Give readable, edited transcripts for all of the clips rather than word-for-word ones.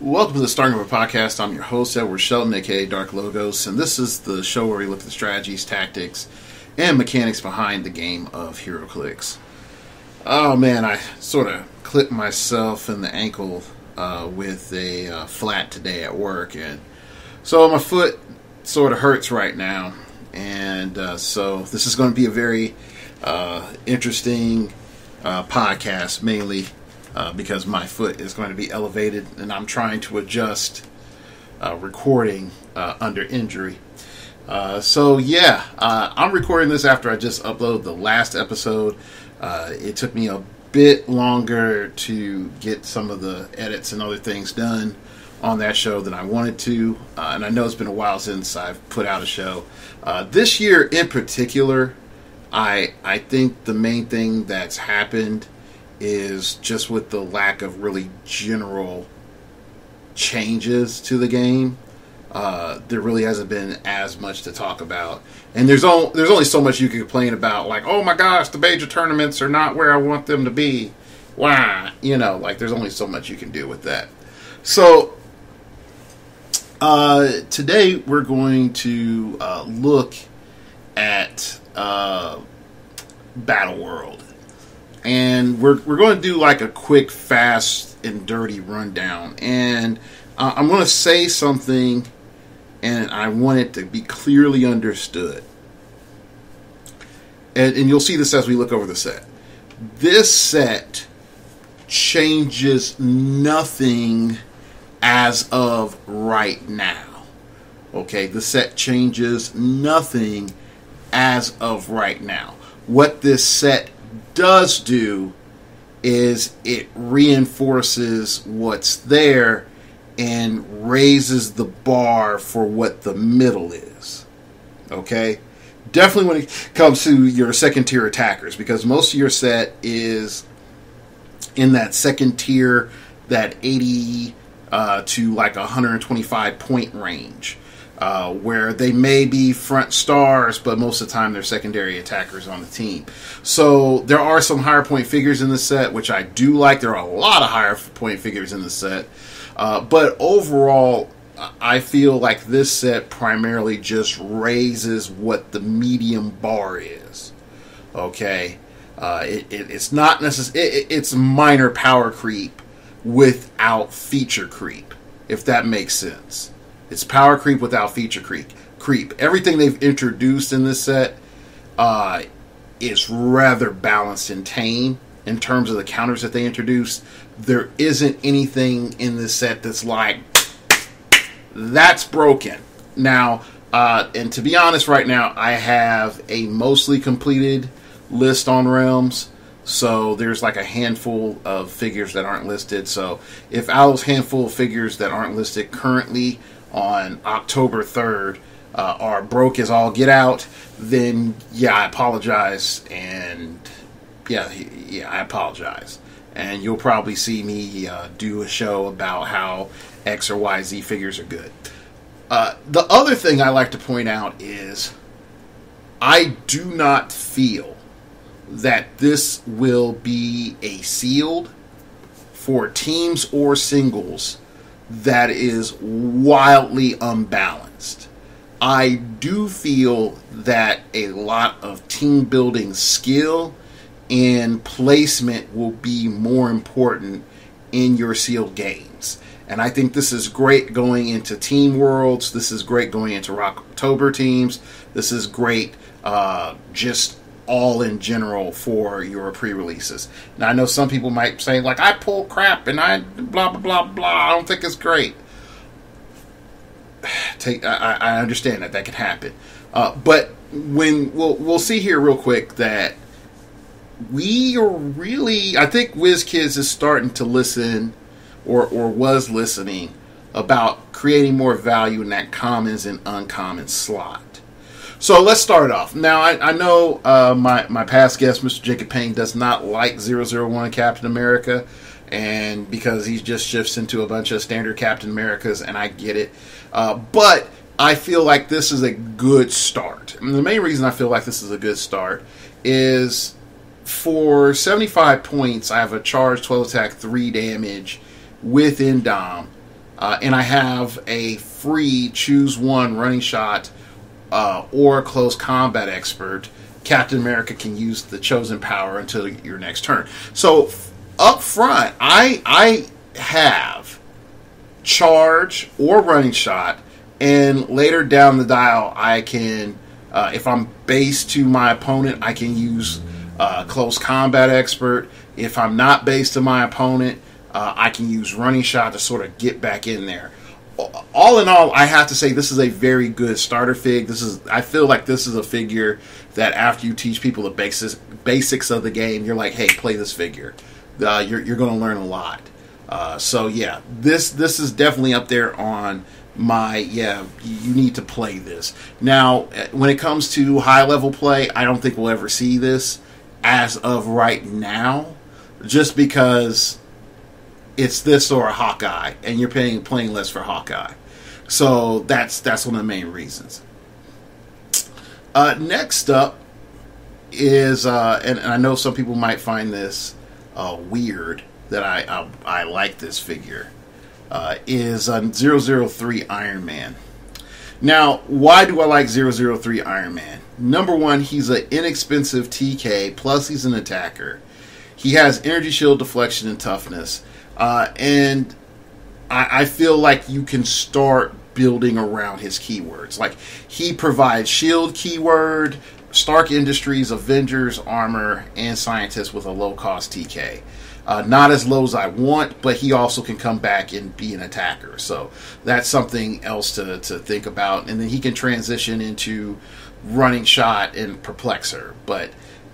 Welcome to the Starting Over Podcast. I'm your host, Edward Shelton, aka Dark Logos, and this is the show where we look at the strategies, tactics, and mechanics behind the game of heroclix. Oh man, I sort of clipped myself in the ankle with a flat today at work, and so my foot sort of hurts right now, and so this is going to be a very interesting podcast, mainly because my foot is going to be elevated and I'm trying to adjust recording under injury. I'm recording this after I just uploaded the last episode. It took me a bit longer to get some of the edits and other things done on that show than I wanted to. And I know it's been a while since I've put out a show. This year in particular, I think the main thing that's happened is just with the lack of really general changes to the game. There really hasn't been as much to talk about, and there's only so much you can complain about, like, oh my gosh, the major tournaments are not where I want them to be. Why? There's only so much you can do with that. So today we're going to look at Battleworld. And we're going to do like a quick, fast, and dirty rundown. And I'm going to say something, and I want it to be clearly understood. And you'll see this as we look over the set. This set changes nothing as of right now. Okay, the set changes nothing as of right now. What this set does do is it reinforces what's there and raises the bar for what the middle is. Okay? Definitely when it comes to your second tier attackers, because most of your set is in that second tier, that 80 to like 125 point range. Where they may be front stars, but most of the time they're secondary attackers on the team. So there are some higher point figures in the set, which I do like. There are a lot of higher point figures in the set. But overall, I feel like this set primarily just raises what the medium bar is. Okay? It's not necessarily... It's minor power creep without feature creep, if that makes sense. It's power creep without feature creep. Everything they've introduced in this set is rather balanced and tame in terms of the counters that they introduced. There isn't anything in this set that's like, that's broken. Now, and to be honest right now, I have a mostly completed list on Realms. So there's like a handful of figures that aren't listed. So if out of those handful of figures that aren't listed currently on October 3rd are broke as all get out, then I apologize, and I apologize, and you'll probably see me do a show about how X or Y, Z figures are good. The other thing I like to point out is I do not feel that this will be a sealed for teams or singles that is wildly unbalanced. I do feel that a lot of team building skill and placement will be more important in your sealed games. And I think this is great going into Team Worlds. This is great going into Rocktober teams. This is great just all in general for your pre-releases. Now, I know some people might say, like, I pull crap and I blah, blah, blah, blah. I don't think it's great. I understand that can happen. But when we'll see here real quick that we are really, I think WizKids is starting to listen or was listening about creating more value in that commons and uncommon slot. So let's start off. Now, I know my past guest, Mr. Jacob Payne, does not like 001 Captain America, and because he just shifts into a bunch of standard Captain Americas, and I get it. But I feel like this is a good start. And the main reason I feel like this is a good start is for 75 points, I have a charge, 12 attack, 3 damage with Indom and I have a free choose one running shot or close combat expert. Captain America can use the chosen power until your next turn. So up front, I have charge or running shot, and later down the dial, I can, if I'm base to my opponent, I can use close combat expert. If I'm not base to my opponent, I can use running shot to sort of get back in there. All in all, I have to say this is a very good starter fig. I feel like this is a figure that after you teach people the basics of the game, you're like, hey, play this figure. You're going to learn a lot. So yeah, this is definitely up there on my, you need to play this. Now, when it comes to high level play, I don't think we'll ever see this as of right now, just because it's this or a Hawkeye, and you're playing less for Hawkeye. So that's one of the main reasons. Next up is, and I know some people might find this weird that I like this figure, is 003 Iron Man. Now, why do I like 003 Iron Man? Number one, he's an inexpensive TK, plus he's an attacker. He has energy shield, deflection, and toughness. And I feel like you can start building around his keywords. Like, he provides shield keyword, Stark Industries, Avengers, armor, and scientists with a low-cost TK. Not as low as I want, but he also can come back and be an attacker. So that's something else to think about. And then he can transition into running shot and perplexer. But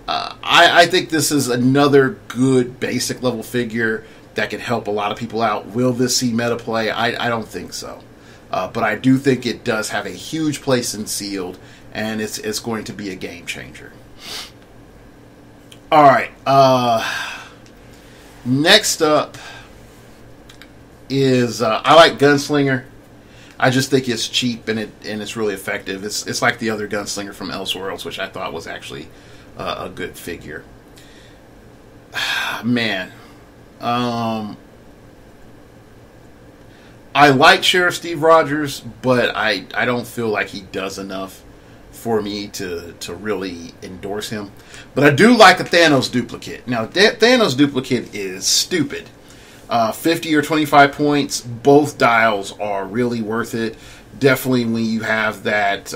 I think this is another good basic level figure that can help a lot of people out. Will this see meta play? I don't think so. But I do think it does have a huge place in Sealed, and it's going to be a game changer. Alright, next up is, I like Gunslinger. I just think it's cheap and it's really effective. It's like the other Gunslinger from Elseworlds, which I thought was actually a good figure. Man. I like Sheriff Steve Rogers, but I don't feel like he does enough for me to really endorse him. But I do like a Thanos duplicate. Now, Thanos duplicate is stupid. 50 or 25 points, both dials are really worth it. Definitely when you have that,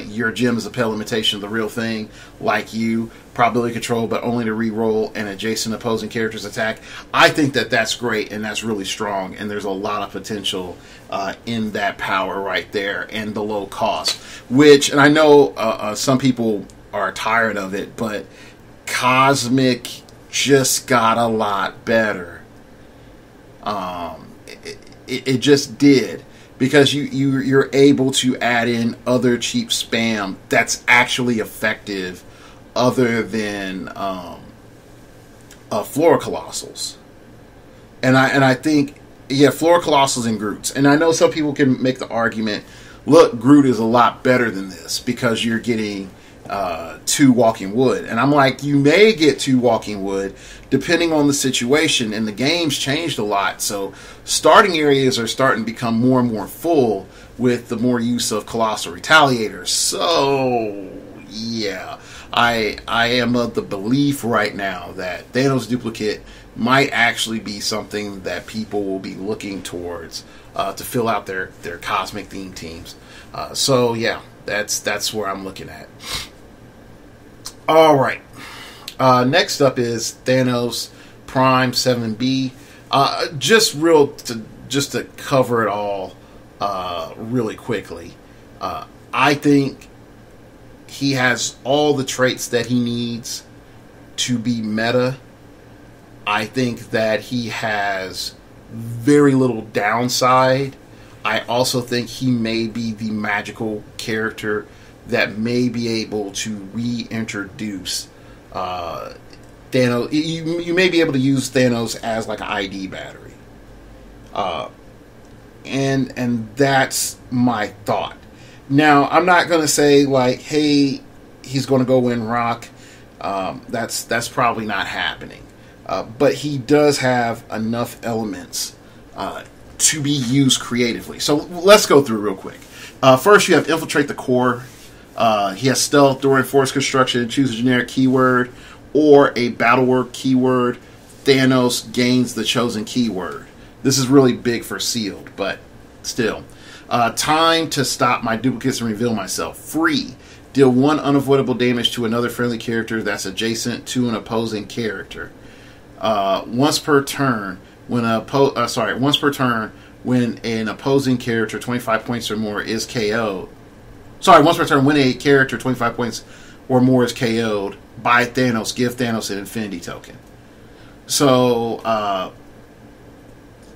your gem is a pale imitation of the real thing, like you, probability control, but only to re-roll an adjacent opposing character's attack. I think that's great, and that's really strong, and there's a lot of potential in that power right there, and the low cost. Which, and I know some people are tired of it, but Cosmic just got a lot better. It just did. Because you're able to add in other cheap spam that's actually effective other than Flora Colossals. And I think, Flora Colossals and Groots. And I know some people can make the argument, look, Groot is a lot better than this because you're getting 2 Walking Wood. And I'm like, you may get 2 Walking Wood depending on the situation, and the game's changed a lot, so starting areas are starting to become more and more full with the more use of Colossal Retaliators. So yeah, I am of the belief right now that Thanos duplicate might actually be something that people will be looking towards to fill out their cosmic theme teams. So yeah, that's where I'm looking at. All right. Next up is Thanos Prime 7B. Just to cover it all really quickly. I think he has all the traits that he needs to be meta. I think that he has very little downside. I also think he may be the magical character that may be able to reintroduce Thanos. You may be able to use Thanos as like an ID battery, and that's my thought. Now, I'm not going to say like, hey, he's going to go win Rock. That's probably not happening. But he does have enough elements to be used creatively. So let's go through real quick. First, you have infiltrate the core. He has stealth during force construction. Choose a generic keyword or a Battleworld keyword. Thanos gains the chosen keyword. This is really big for sealed, but still. Time to stop my duplicates and reveal myself. Free. Deal 1 unavoidable damage to another friendly character that's adjacent to an opposing character. Once per turn, when an opposing character 25 points or more is KO'd. Once per turn, when a character 25 points or more is KO'd by Thanos, give Thanos an Infinity token. So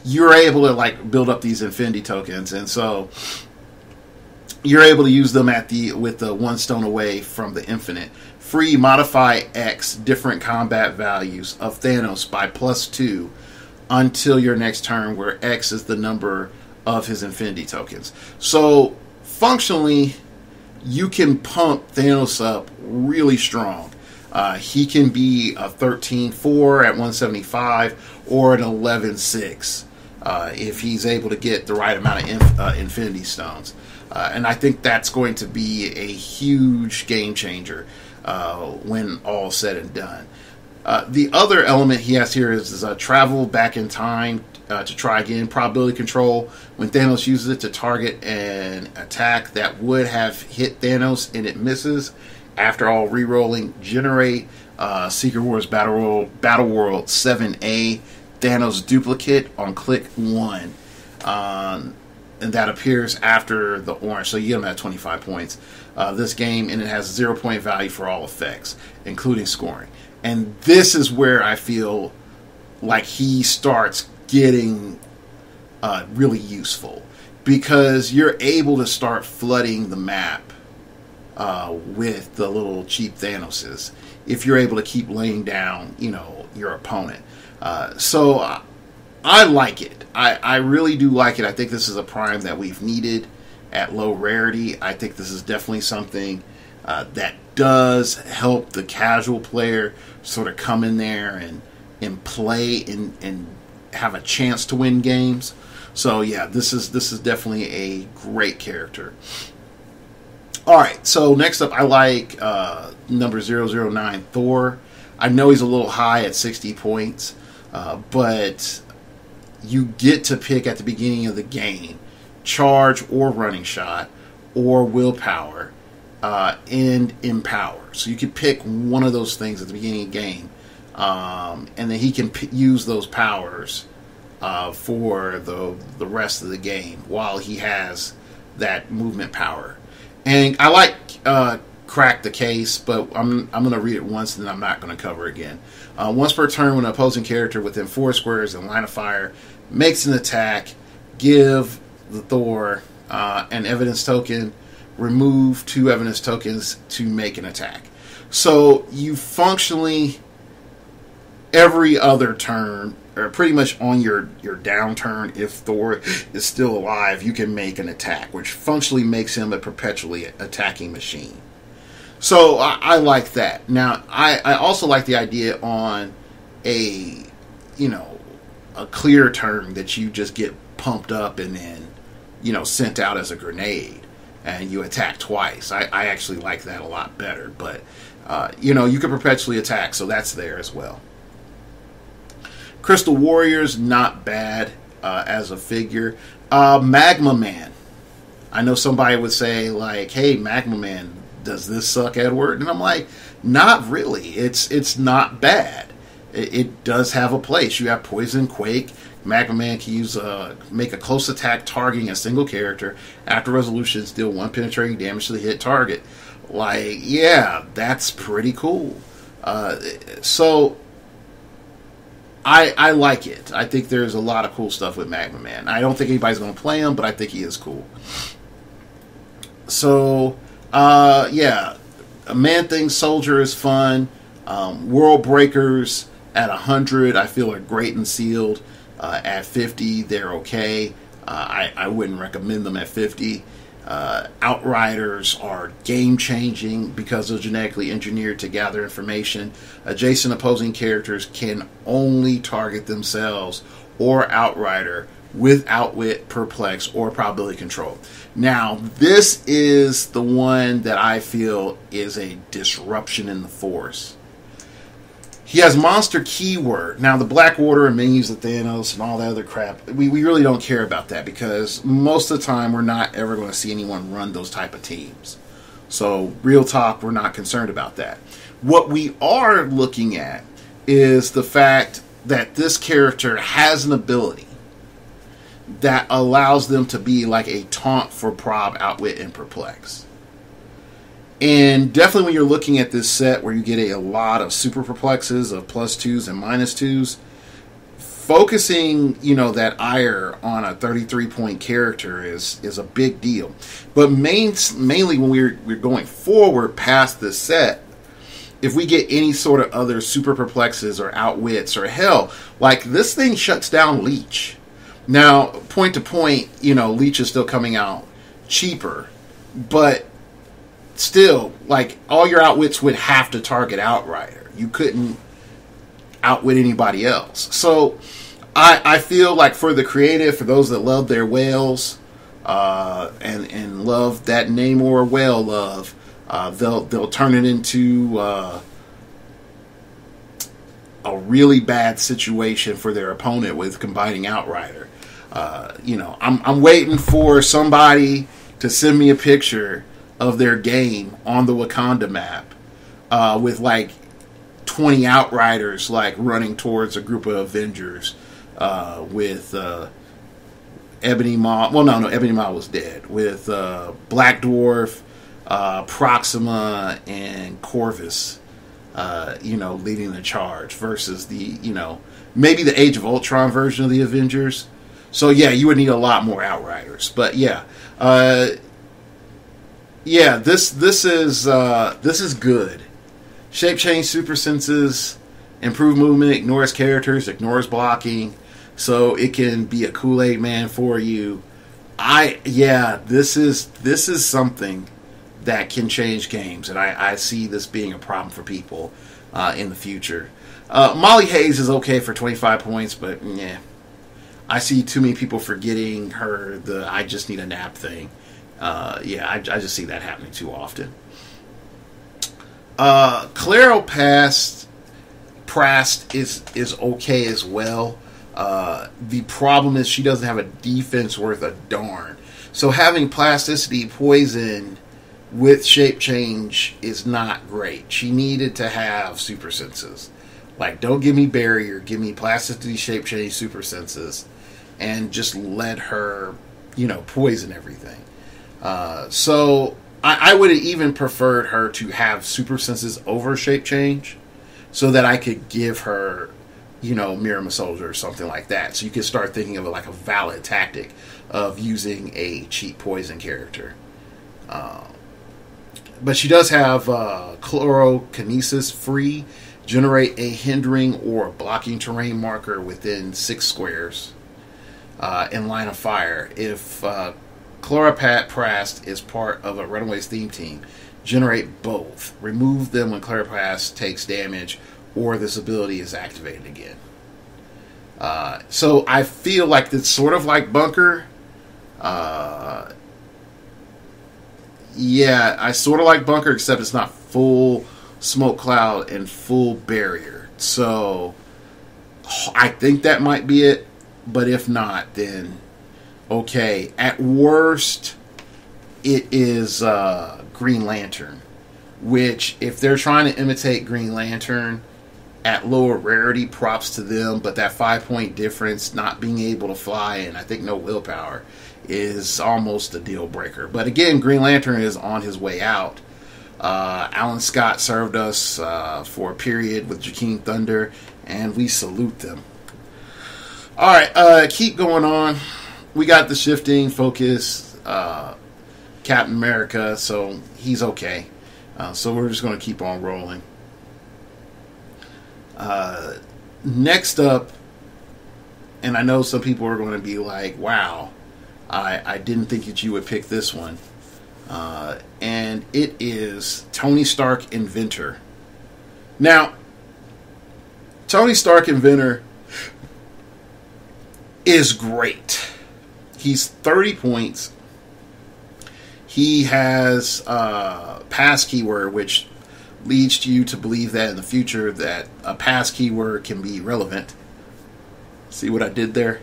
you're able to like build up these Infinity tokens, and so you're able to use them with the 1 stone away from the infinite. Free. Modify X different combat values of Thanos by +2 until your next turn, where X is the number of his Infinity tokens. So functionally, you can pump Thanos up really strong. He can be a 13-4 at 175 or an 11-6 if he's able to get the right amount of Infinity Stones. And I think that's going to be a huge game changer when all said and done. The other element he has here is travel back in time to try again. Probability control. When Thanos uses it to target an attack that would have hit Thanos and it misses, after all re-rolling, generate Secret Wars Battleworld 7A Thanos duplicate on click 1. And that appears after the orange, so you get them at 25 points. This game, and it has 0 point value for all effects, including scoring. And this is where I feel like he starts getting really useful, because you're able to start flooding the map with the little cheap Thanoses if you're able to keep laying down, your opponent. So I like it. I really do like it. I think this is a prime that we've needed at low rarity. I think this is definitely something that does help the casual player sort of come in there and play and have a chance to win games. So yeah, this is definitely a great character. All right, so next up, I like number 009, Thor. I know he's a little high at 60 points, but you get to pick at the beginning of the game charge or running shot or willpower and empower. So you can pick one of those things at the beginning of the game, and then he can use those powers for the rest of the game while he has that movement power. And I like Crack the Case, but I'm going to read it once and then I'm not going to cover it again. Once per turn, when an opposing character within 4 squares in line of fire makes an attack, give the Thor an evidence token, remove 2 evidence tokens to make an attack. So you functionally, every other turn, or pretty much on your down turn, if Thor is still alive, you can make an attack, which functionally makes him a perpetually attacking machine. So I like that. Now, I also like the idea on a clear turn that you just get pumped up and then, sent out as a grenade and you attack twice. I actually like that a lot better. But, you can perpetually attack, so that's there as well. Crystal Warriors, not bad as a figure. Magma Man. I know somebody would say, like, hey, Magma Man, does this suck, Edward? And I'm like, not really. It's not bad. It does have a place. You have Poison, Quake. Magma Man can make a close attack targeting a single character. After resolutions, deal 1 penetrating damage to the hit target. Like, yeah, that's pretty cool. So I like it. I think there's a lot of cool stuff with Magma Man. I don't think anybody's going to play him, but I think he is cool. So, yeah, a Man-Thing Soldier is fun. World Breakers at 100, I feel are great and sealed. At 50, they're okay. I wouldn't recommend them at 50. Outriders are game-changing because they're genetically engineered to gather information. Adjacent opposing characters can only target themselves or Outrider with outwit, perplex, or probability control. Now, this is the one that I feel is a disruption in the force. He has monster keyword. Now, the Black Order and menus of Thanos and all that other crap, we really don't care about that, because most of the time we're not ever going to see anyone run those type of teams. So, real talk, we're not concerned about that. What we are looking at is the fact that this character has an ability that allows them to be like a taunt for prob, outwit, and perplex. And definitely when you're looking at this set where you get a lot of super perplexes of +2s and -2s, focusing, that ire on a 33-point character is a big deal. But mainly when we're going forward past this set, if we get any sort of other super perplexes or outwits, or hell, like this thing shuts down Leech. Now, point to point, Leech is still coming out cheaper, but still, like, all your outwits would have to target Outrider. You couldn't outwit anybody else. So, I feel like for the creative, for those that love their whales, and love that Namor whale love, they'll turn it into a really bad situation for their opponent with combining Outrider. I'm waiting for somebody to send me a picture of their game on the Wakanda map with like 20 Outriders like running towards a group of Avengers with Ebony Maw. Well, no, Ebony Maw was dead. With Black Dwarf, Proxima, and Corvus, leading the charge versus the, maybe the Age of Ultron version of the Avengers. So yeah, you would need a lot more Outriders. But yeah, this is good. Shape change, super senses, improve movement, ignores characters, ignores blocking, so it can be a Kool-Aid man for you. This is something that can change games, and I see this being a problem for people in the future. Molly Hayes is okay for 25 points, but yeah, I see too many people forgetting her I just need a nap thing. I just see that happening too often. Claro Prast is okay as well. The problem is she doesn't have a defense worth a darn. So having plasticity poison with shape change is not great. She needed to have super senses. Like, don't give me barrier, give me plasticity, shape change, super senses, and just let her, poison everything. So I would have even preferred her to have super senses over shape change, so that I could give her, Miriam Soldier or something like that. So you could start thinking of it like a valid tactic of using a cheap poison character. But she does have chlorokinesis free. Generate a hindering or blocking terrain marker within 6 squares in line of fire. If Chloroplast is part of a Runaways theme team, generate both. Remove them when Chloroplast takes damage or this ability is activated again. So I feel like it's sort of like Bunker. I sort of like Bunker, except it's not full smoke cloud and full barrier. So I think that might be it, but if not, then okay. At worst, it is Green Lantern, which, if they're trying to imitate Green Lantern at lower rarity, props to them, but that 5-point difference, not being able to fly, and I think no willpower, is almost a deal breaker. But again, Green Lantern is on his way out. Alan Scott served us for a period with Jakeem Thunder, and we salute them. Alright, keep going on. We got the shifting, focus, Captain America, so he's okay. So we're just going to keep on rolling. Next up, and I know some people are going to be like, wow, I didn't think that you would pick this one. And it is Tony Stark Inventor. Now, Tony Stark Inventor is great. He's 30 points. He has pass keyword, which leads you to believe that in the future that a pass keyword can be relevant. See what I did there?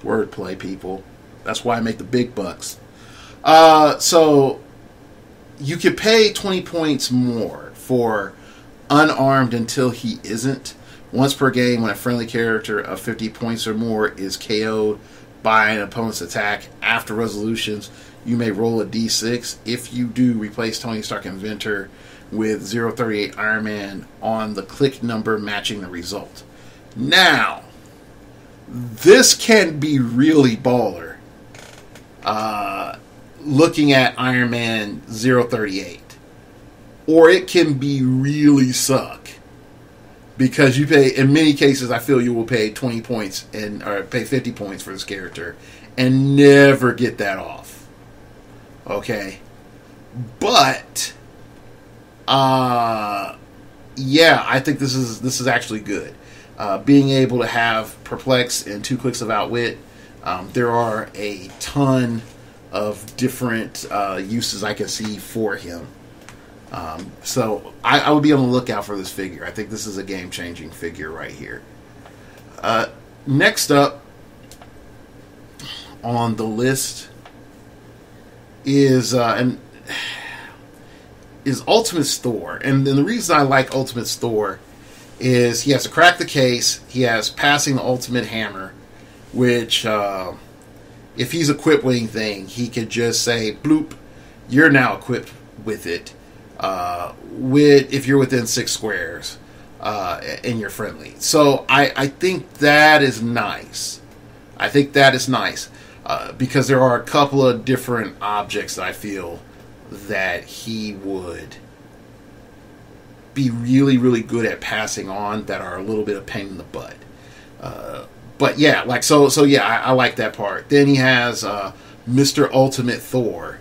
Wordplay, people. That's why I make the big bucks. So you can pay 20 points more for unarmed until he isn't. Once per game, when a friendly character of 50 points or more is KO'd by an opponent's attack after resolutions, you may roll a d6. If you do, replace Tony Stark Inventor with 038 Iron Man on the click number matching the result. Now, this can be really baller. Looking at Iron Man 038. Or it can be really suck. Because you pay, in many cases, I feel you will pay 20 points or pay 50 points for this character and never get that off. Okay? But, yeah, I think this is actually good. Being able to have Perplex and 2 clicks of Outwit, there are a ton of different uses I can see for him. So I would be on the lookout for this figure. I think this is a game-changing figure right here. Next up on the list is Ultimate's Thor. And the reason I like Ultimate's Thor is he has to crack the case. He has passing the ultimate hammer, which if he's equipped with anything, he could just say, bloop, you're now equipped with it. If you're within 6 squares and you're friendly. So I think that is nice. Because there are a couple of different objects that I feel that he would be really, really good at passing on that are a little bit of pain in the butt. But yeah, I like that part. Then he has Mr. Ultimate Thor.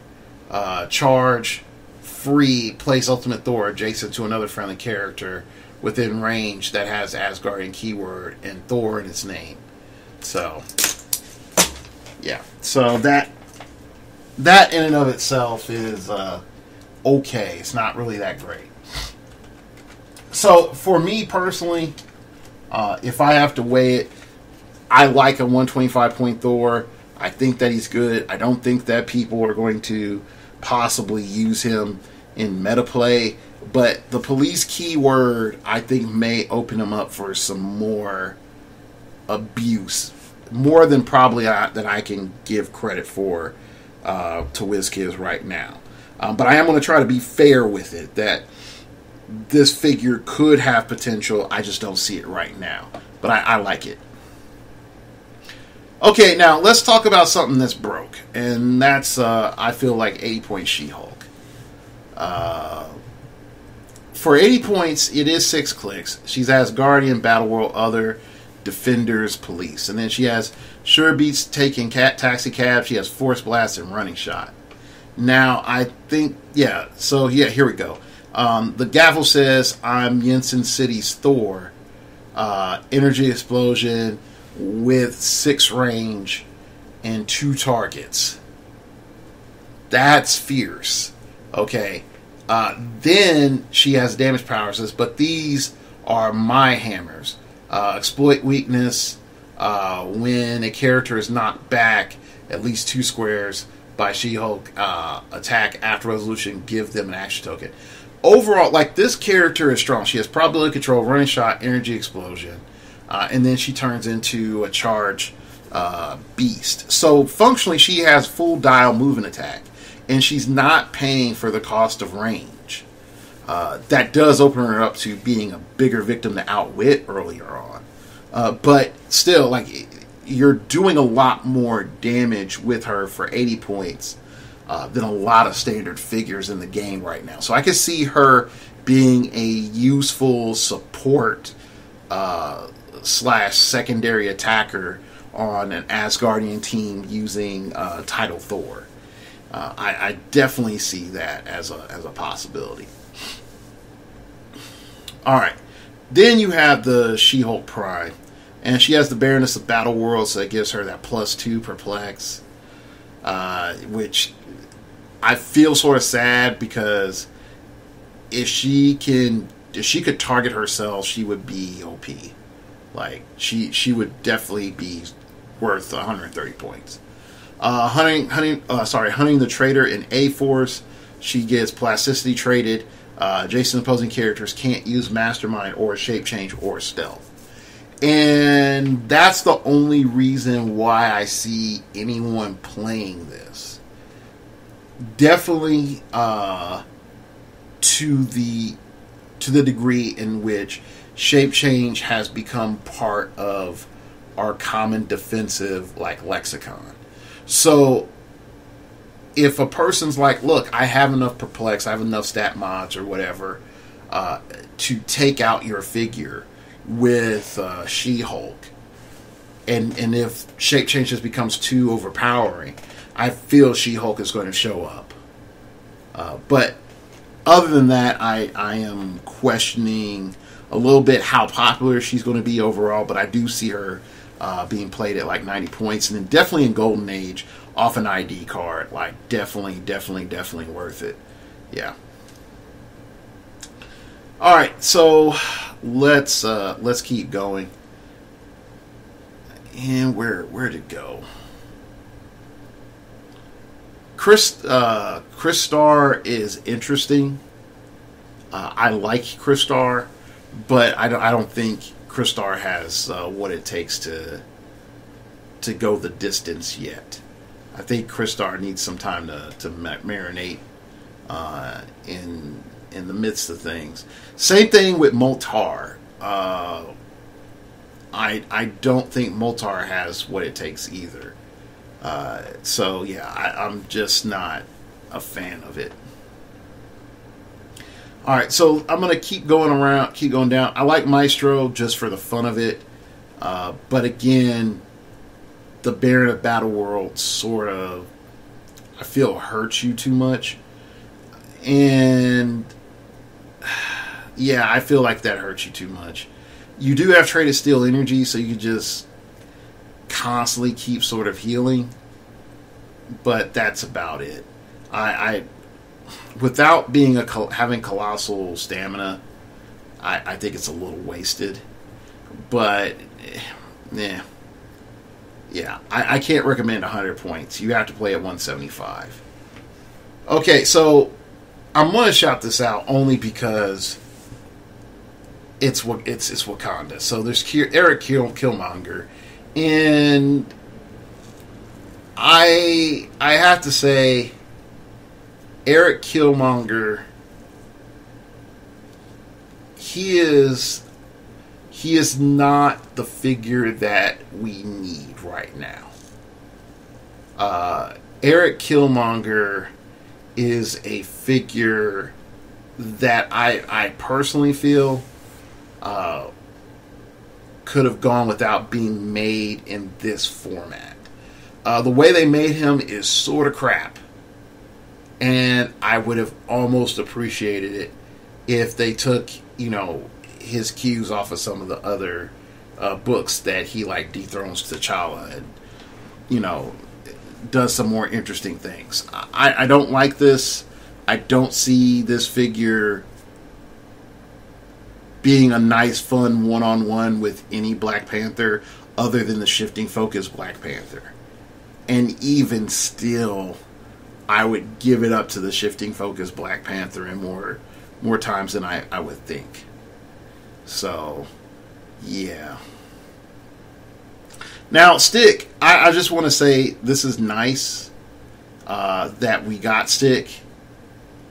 Charge, free, place Ultimate Thor adjacent to another friendly character within range that has Asgardian keyword and Thor in its name. So, yeah. So that in and of itself is okay. It's not really that great. So, for me personally, if I have to weigh it, I like a 125 point Thor. I think that he's good. I don't think that people are going to possibly use him in meta play, but the police keyword I think may open him up for some more abuse, more than probably that I can give credit for to WizKids right now. But I am going to try to be fair with it, that this figure could have potential. I just don't see it right now, but I like it. Okay, now let's talk about something that's broke, and that's I feel like 80 point She-Hulk. For 80 points, it is 6 clicks. She's Asgardian, Battleworld, Other, Defenders, Police. And then she has Sure Beats, Taking Taxi Cab. She has Force Blast and Running Shot. Now, I think, here we go. The gavel says, I'm Jensen City's Thor. Energy Explosion with 6 range and 2 targets. That's fierce. Okay. Then she has damage powers, but these are my hammers. Exploit weakness when a character is knocked back at least 2 squares by She-Hulk attack after resolution, give them an action token. Overall, this character is strong. She has probability control, running shot, energy explosion, and then she turns into a charge beast. So functionally, she has full dial movement attack. And she's not paying for the cost of range. That does open her up to being a bigger victim to outwit earlier on. But still, you're doing a lot more damage with her for 80 points than a lot of standard figures in the game right now. So I can see her being a useful support / secondary attacker on an Asgardian team using Title Thor. I definitely see that as a possibility. All right. Then you have the She-Hulk Prime. And she has the Baroness of Battleworld, so it gives her that +2 perplex. Which I feel sort of sad, because if she could target herself, she would be OP. Like, she would definitely be worth 130 points. Hunting the traitor in A Force, she gets plasticity traded. Jason opposing characters can't use Mastermind or Shape Change or Stealth. And that's the only reason why I see anyone playing this. Definitely to the degree in which Shape Change has become part of our common defensive lexicon. So if a person's like, look, I have enough perplex, I have enough stat mods or whatever to take out your figure with She-Hulk, and if Shape Change just becomes too overpowering, I feel She-Hulk is going to show up. But other than that, I am questioning a little bit how popular she's going to be overall, but I do see her being played at 90 points, and then definitely in Golden Age off an ID card, definitely worth it. Yeah. All right, so let's keep going. And where'd it go? Chris Star is interesting. I like Chris Star, but I don't think Chris Star has what it takes to go the distance yet. I think Chris Star needs some time to marinate in the midst of things. Same thing with Moltar. I don't think Moltar has what it takes either. So yeah, I'm just not a fan of it. All right, so I'm gonna keep going down. I like Maestro just for the fun of it, but again, the Baron of Battleworld sort of, I feel, hurts you too much, and yeah, I feel like that hurts you too much. You do have Traded Steel Energy, so you can just constantly keep sort of healing, but that's about it. I without being having colossal stamina, I think it's a little wasted. But yeah, I can't recommend 100 points. You have to play at 175. Okay, so I'm going to shout this out only because it's Wakanda. So there's Eric Killmonger, and I have to say, Eric Killmonger, he is not the figure that we need right now. Eric Killmonger is a figure that I personally feel could have gone without being made in this format. The way they made him is sort of crap, and I would have almost appreciated it if they took, his cues off of some of the other books that he dethrones T'Challa and does some more interesting things. I don't like this. I don't see this figure being a nice, fun one-on-one with any Black Panther other than the shifting focus Black Panther. And even still, I would give it up to the shifting focus Black Panther and more times than I would think. So, yeah. Now, Stick, I just want to say this is nice that we got Stick,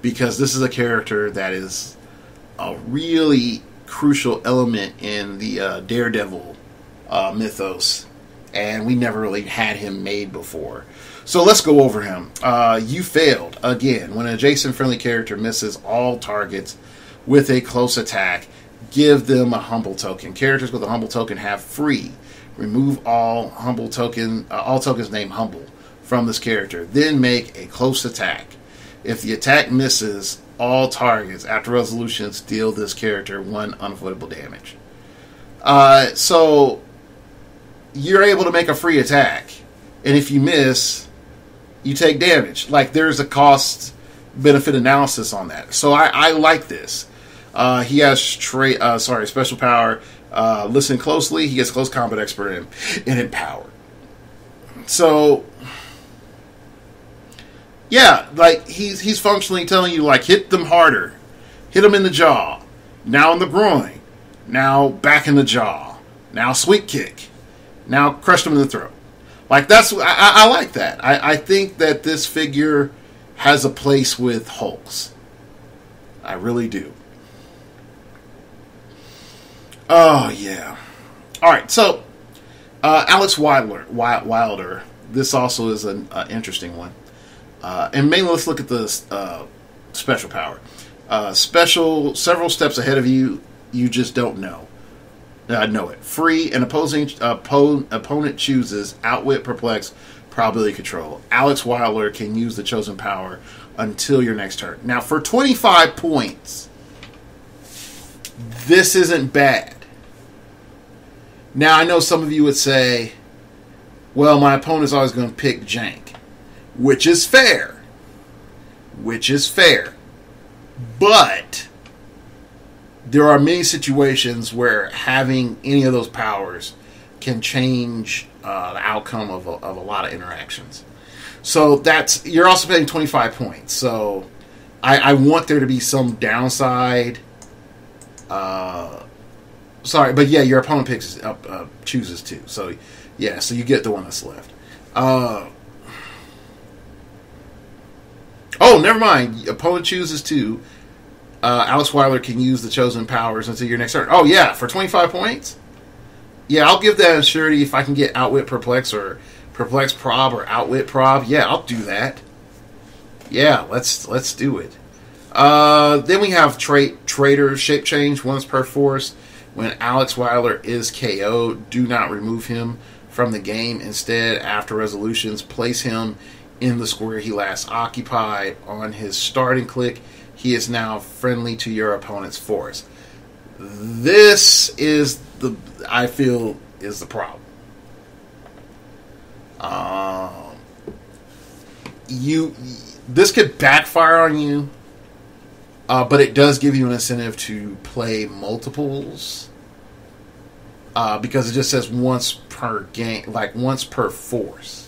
because this is a character that is a really crucial element in the Daredevil mythos, and we never really had him made before. So let's go over him. You failed again. When an adjacent friendly character misses all targets with a close attack, give them a humble token. Characters with a humble token have free. Remove all tokens named Humble from this character. Then make a close attack. If the attack misses all targets after resolutions, deal this character 1 unavoidable damage. So you're able to make a free attack. And if you miss, you take damage. Like, there's a cost-benefit analysis on that. So I like this. He has special power. Listen closely. He gets close combat expert and empowered. So, yeah, like, he's functionally telling you, like, hit them harder. Hit them in the jaw. Now in the groin. Now back in the jaw. Now sweep kick. Now crush them in the throat. Like, I like that. I think that this figure has a place with Hulks. I really do. Oh, yeah. Alright, so Alex Wilder. This also is an interesting one. And mainly let's look at the special power. Several steps ahead of you, you just don't know. Know it. Free, an opponent chooses outwit, perplex, probability control. Alex Wilder can use the chosen power until your next turn. Now, for 25 points, this isn't bad. Now, I know some of you would say, well, my opponent's always going to pick jank, which is fair. But there are many situations where having any of those powers can change the outcome of a lot of interactions. So you're also paying 25 points. So I want there to be some downside. Sorry, but yeah, your opponent chooses two. So yeah, so you get the one that's left. Oh, never mind. Opponent chooses two. Alex Wilder can use the chosen powers until your next turn. Oh, yeah, for 25 points? Yeah, I'll give that a surety if I can get Outwit Perplex or Perplex Prob or Outwit Prob. Yeah, I'll do that. Yeah, let's do it. Then we have Traitor Shape Change once per force. When Alex Wilder is KO'd, do not remove him from the game. Instead, after resolutions, place him in the square he last occupied. On his starting click, he is now friendly to your opponent's force. This is I feel is the problem. This could backfire on you, but it does give you an incentive to play multiples, because it just says once per game, like once per force.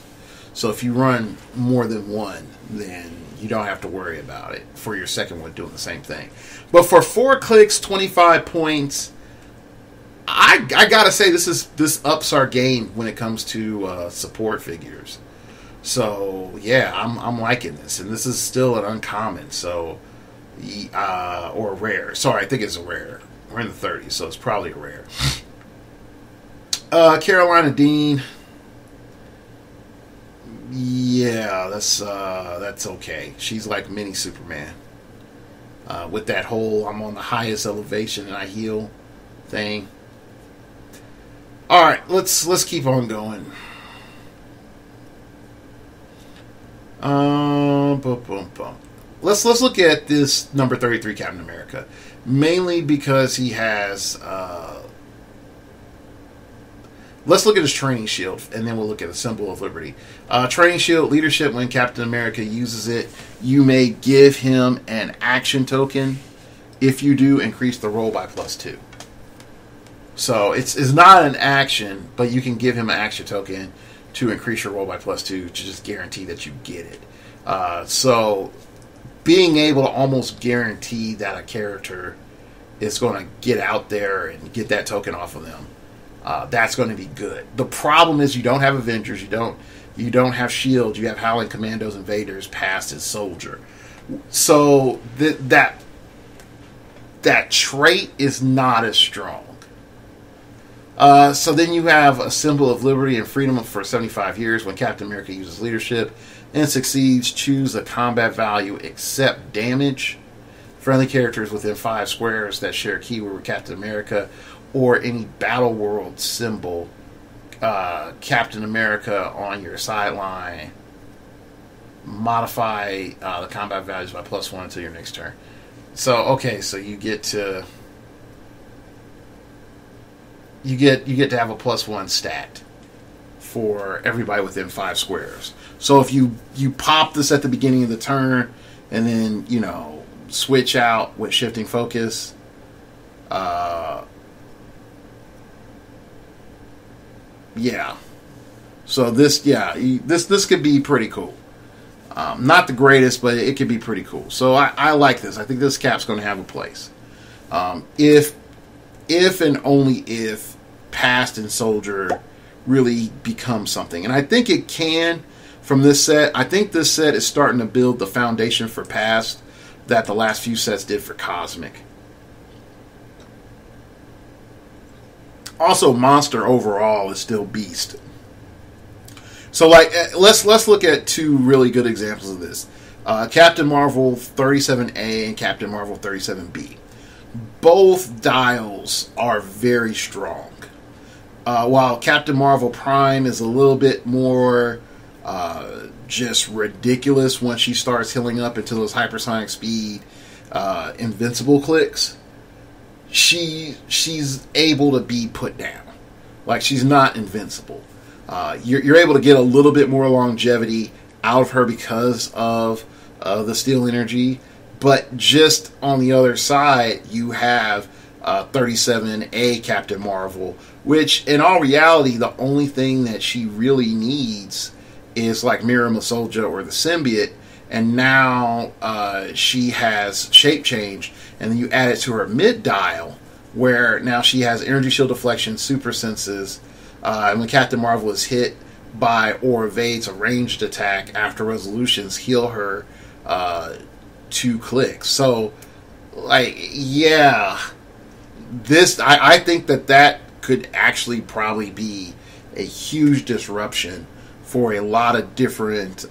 So if you run more than one, then you don't have to worry about it for your second one doing the same thing. But for 4 clicks, 25 points, I gotta say this ups our game when it comes to support figures. So yeah, I'm liking this, and this is still an uncommon. So or a rare. Sorry, I think it's a rare. We're in the 30s, so it's probably a rare. Carolina Dean. Yeah, that's okay. She's like mini Superman. With that whole I'm on the highest elevation and I heal thing. Alright, let's keep on going. Let's look at this number 33 Captain America. Mainly because he has let's look at his training shield, and then we'll look at a symbol of liberty. Training shield, leadership. When Captain America uses it, you may give him an action token. If you do, increase the roll by +2. So it's not an action, but you can give him an action token to increase your roll by +2 to just guarantee that you get it. So being able to almost guarantee that a character is going to get out there and get that token off of them, that's going to be good. The problem is you don't have Avengers, you don't have S.H.I.E.L.D., you have Howling Commandos, Invaders past his soldier. So that trait is not as strong. So then you have a symbol of liberty and freedom for 75 years. When Captain America uses leadership and succeeds, choose a combat value except damage. Friendly characters within 5 squares that share a keyword with Captain America or any Battleworld symbol, Captain America on your sideline. Modify the combat values by +1 until your next turn. So okay, so you get to have a +1 stat for everybody within 5 squares. So if you pop this at the beginning of the turn, and then, you know, switch out with shifting focus, yeah. So this could be pretty cool. Not the greatest, but it could be pretty cool. So I like this. I think this cap's going to have a place. If and only if Past and Soldier really become something. And I think it can from this set. I think this set is starting to build the foundation for Past that the last few sets did for Cosmic. Also, Monster overall is still beast. So, like, let's look at 2 really good examples of this. Captain Marvel 37A and Captain Marvel 37B. Both dials are very strong. While Captain Marvel Prime is a little bit more just ridiculous once she starts healing up into those hypersonic speed invincible clicks, she's able to be put down. Like, she's not invincible. You're able to get a little bit more longevity out of her because of the steel energy, but just on the other side, you have 37A Captain Marvel, which in all reality, the only thing that she really needs is like Mira Soldier or the symbiote, and now she has shape change, and then you add it to her mid dial, where now she has energy shield deflection, super senses. And when Captain Marvel is hit by or evades a ranged attack after resolutions, heal her 2 clicks. So, like, yeah, this I think that could actually probably be a huge disruption for a lot of different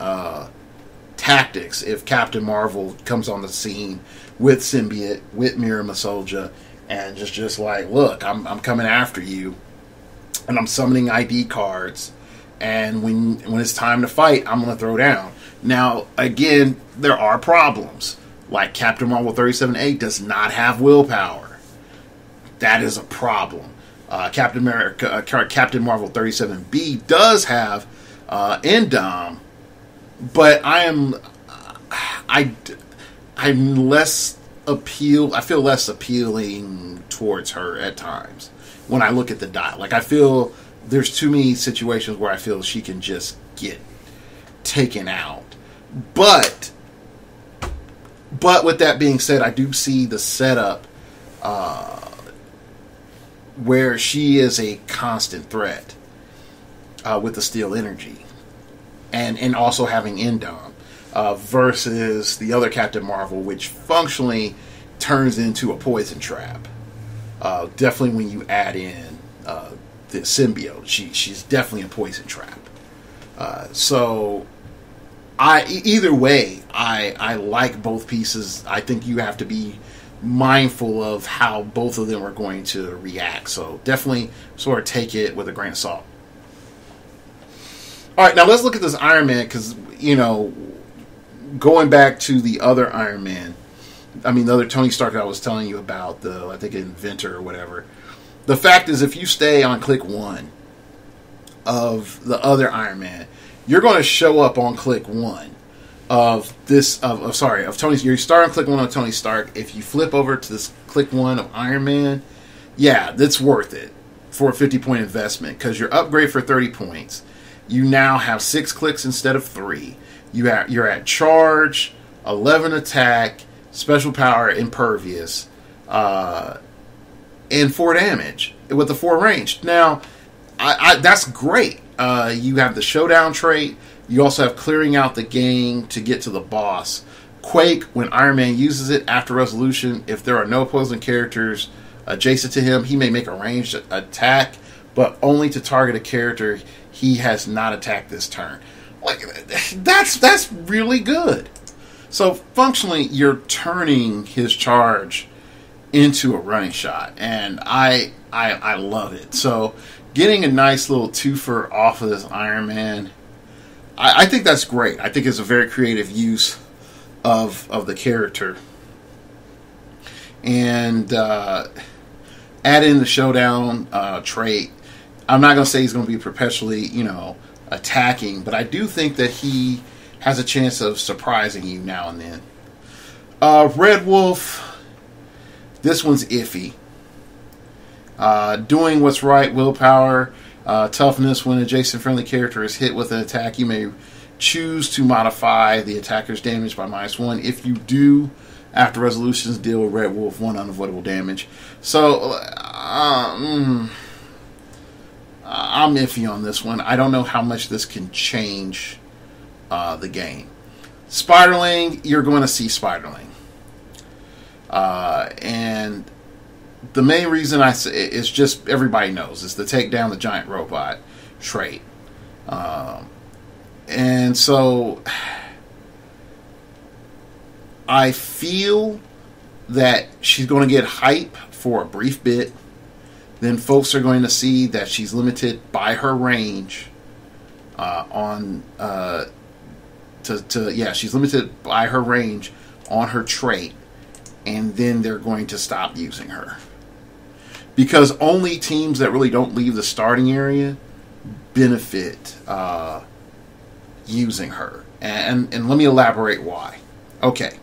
tactics if Captain Marvel comes on the scene with symbiote, with Mira Soldier, and just like, look, I'm coming after you. And I'm summoning ID cards, and when it's time to fight, I'm going to throw down. Now, again, there are problems. Like Captain Marvel 37A does not have willpower. That is a problem. Captain Marvel 37B does have Endom, but I'm less I feel less appealing towards her at times when I look at the dial. Like, I feel there's too many situations where I feel she can just get taken out. But with that being said, I do see the setup where she is a constant threat with the steel energy and also having Endom versus the other Captain Marvel, which functionally turns into a poison trap. Definitely when you add in the symbiote, she's definitely a poison trap. So either way, I like both pieces. I think you have to be mindful of how both of them are going to react. So definitely sort of take it with a grain of salt. All right, now let's look at this Iron Man, because, you know, going back to the other Iron Man, I mean, the other Tony Stark that I was telling you about, I think Inventor or whatever. The fact is, if you stay on click 1 of the other Iron Man, you're going to show up on click 1 of Tony. You start on click 1 of Tony Stark. If you flip over to this click 1 of Iron Man, yeah, that's worth it for a 50-point investment, because your upgrade for 30 points, you now have 6 clicks instead of 3. You're at charge, 11 attack, special power, impervious, and 4 damage with the 4 range. Now, that's great. You have the showdown trait. You also have clearing out the gang to get to the boss. Quake, when Iron Man uses it after resolution, if there are no opposing characters adjacent to him, he may make a ranged attack, but only to target a character he has not attacked this turn. Like, that's really good. So functionally, you're turning his charge into a running shot, and I love it. So getting a nice little twofer off of this Iron Man, I think that's great. I think it's a very creative use of the character. And add in the showdown trait. I'm not going to say he's going to be perpetually, attacking, but I do think that he has a chance of surprising you now and then. Red Wolf, this one's iffy. Doing what's right, willpower, toughness. When an adjacent friendly character is hit with an attack, you may choose to modify the attacker's damage by -1. If you do, after resolutions, deal with Red Wolf 1 unavoidable damage. So, I'm iffy on this one. I don't know how much this can change the game. Spiderling, you're going to see Spiderling. And the main reason I say is just everybody knows is to take down the giant robot trait. And so I feel that she's going to get hype for a brief bit. Then folks are going to see that she's limited by her range she's limited by her range on her trait, and then they're going to stop using her. Because only teams that really don't leave the starting area benefit using her. And let me elaborate why. Okay.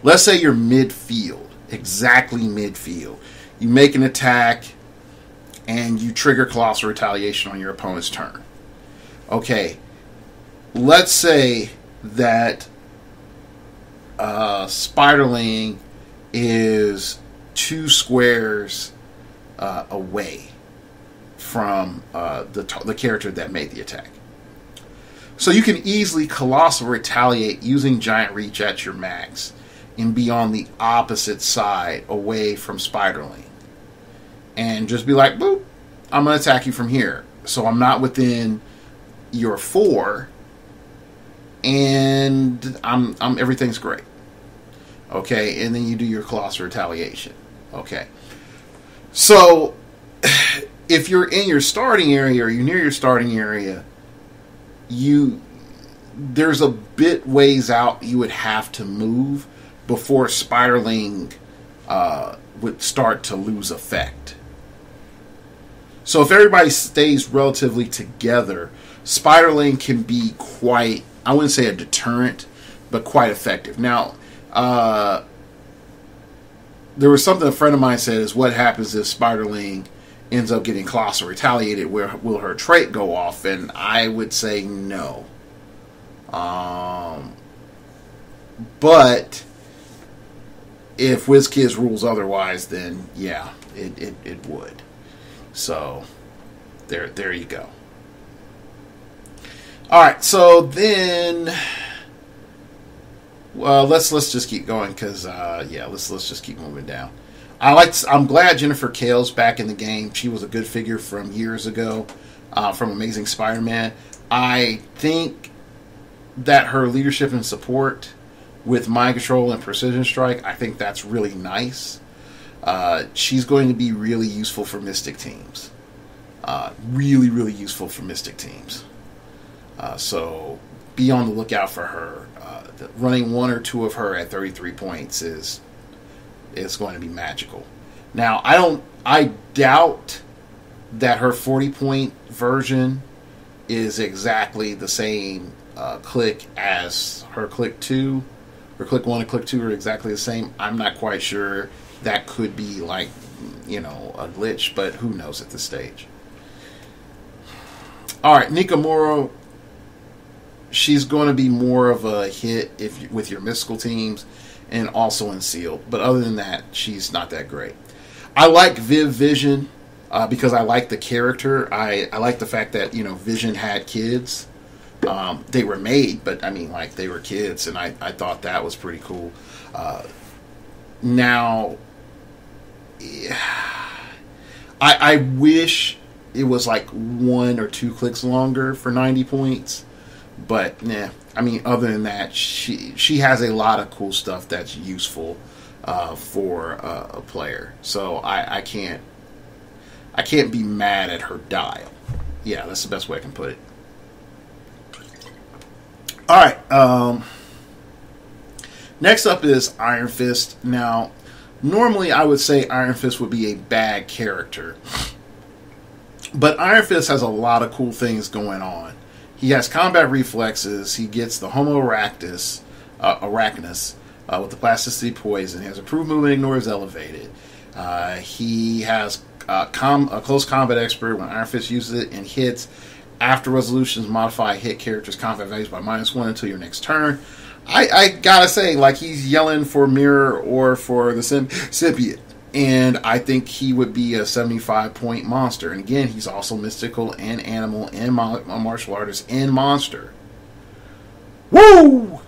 Let's say you're midfield, exactly midfield. You make an attack, and you trigger Colossal Retaliation on your opponent's turn. Okay, let's say that Spiderling is 2 squares away from the character that made the attack. So you can easily Colossal Retaliate using Giant Reach at your max and be on the opposite side away from Spiderling. And just be like, boop, I'm going to attack you from here. So I'm not within your 4, and I'm everything's great. Okay, and then you do your Colossal Retaliation. Okay. So if you're in your starting area or you're near your starting area, there's a bit ways out you would have to move before Spiderling would start to lose effect. So if everybody stays relatively together, Spiderling can be quite, I wouldn't say a deterrent, but quite effective. Now, there was something a friend of mine said is what happens if Spiderling ends up getting Colossal Retaliated, where will her trait go off? And I would say no. But if WizKids rules otherwise, then yeah, it would. So there you go. All right, so then let's just keep going because let's just keep moving down. I'm glad Jennifer Kale's back in the game. She was a good figure from years ago, from Amazing Spider-Man. I think that her leadership and support with Mind Control and Precision Strike, I think that's really nice. She's going to be really useful for Mystic teams. Really, really useful for Mystic teams. So be on the lookout for her. Running 1 or 2 of her at 33 points is going to be magical. Now, I doubt that her 40-point version is exactly the same click as her click 2. Her click 1 and click 2 are exactly the same. I'm not quite sure. That could be like, a glitch, but who knows at this stage. All right, Nikamura, she's going to be more of a hit with your mystical teams and also in sealed. But other than that, she's not that great. I like Vision because I like the character. I like the fact that, Vision had kids. They were made, but they were kids, and I thought that was pretty cool. Now, I wish it was like 1 or 2 clicks longer for 90 points. But, other than that, she has a lot of cool stuff that's useful for a player. So I can't be mad at her dial. Yeah, that's the best way I can put it. All right. Next up is Iron Fist. Now, normally I would say Iron Fist would be a bad character. But Iron Fist has a lot of cool things going on. He has combat reflexes. He gets the Homo erectus, with the plasticity poison. He has improved movement, ignore is elevated. He has a close combat expert. When Iron Fist uses it and hits, after resolutions, modify hit characters' combat values by -1 until your next turn. I gotta say, like, he's yelling for Mirror or for the Symbiote. And I think he would be a 75-point monster. And again, he's also mystical and animal and martial artist and monster. Woo!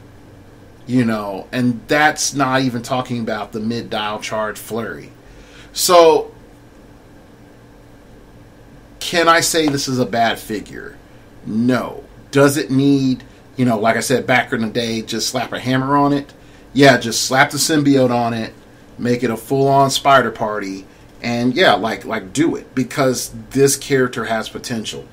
You know, and that's not even talking about the mid-dial charge flurry. So, can I say this is a bad figure? No. Does it need, you know, like I said back in the day, just slap a hammer on it? Yeah, just slap the symbiote on it. Make it a full-on spider party, and yeah, like do it, because this character has potential.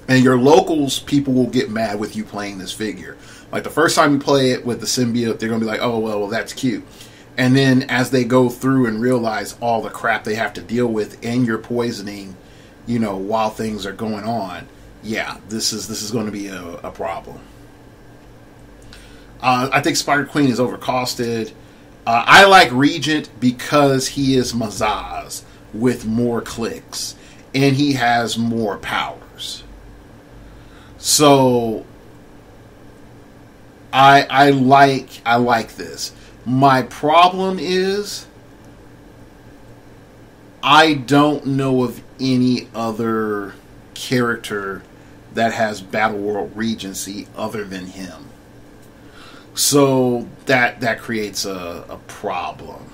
And your locals, people will get mad with you playing this figure. Like the first time you play it with the symbiote, they're gonna be like, "Oh well, that's cute." And then as they go through and realize all the crap they have to deal with, and you're poisoning, you know, while things are going on, yeah, this is going to be a problem. I think Spider Queen is overcosted. I like Regent because he is Mazaz with more clicks, and he has more powers. So I like this. My problem is I don't know of any other character that has Battleworld Regency other than him. So that creates a problem.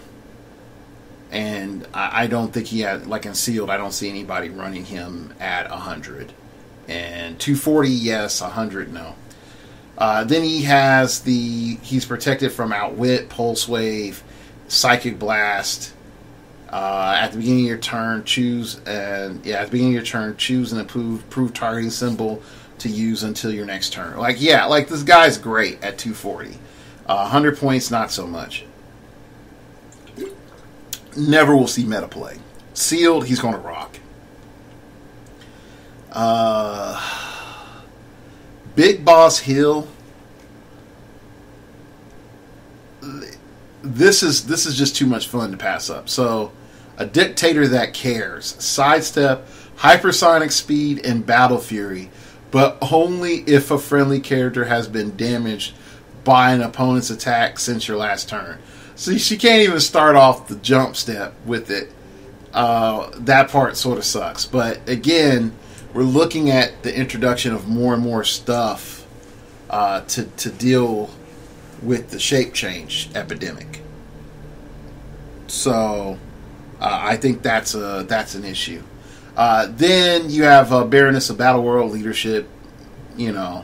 And I don't think he had, like in Sealed, I don't see anybody running him at 100. And 240, yes. 100, no. Then he has he's protected from Outwit, Pulse Wave, Psychic Blast. At the beginning of your turn, choose an approved targeting symbol to use until your next turn. Like this guy's great at 240. 100 points, not so much. Never will see meta play. Sealed, he's going to rock. Big Boss Hill. This is just too much fun to pass up. So, a dictator that cares. Sidestep, hypersonic speed, and battle fury, but only if a friendly character has been damaged by an opponent's attack since your last turn. See, she can't even start off the jump step with it. That part sort of sucks. But again, we're looking at the introduction of more and more stuff to deal with the shape change epidemic. So I think that's an issue. Then you have Baroness of Battleworld leadership. You know,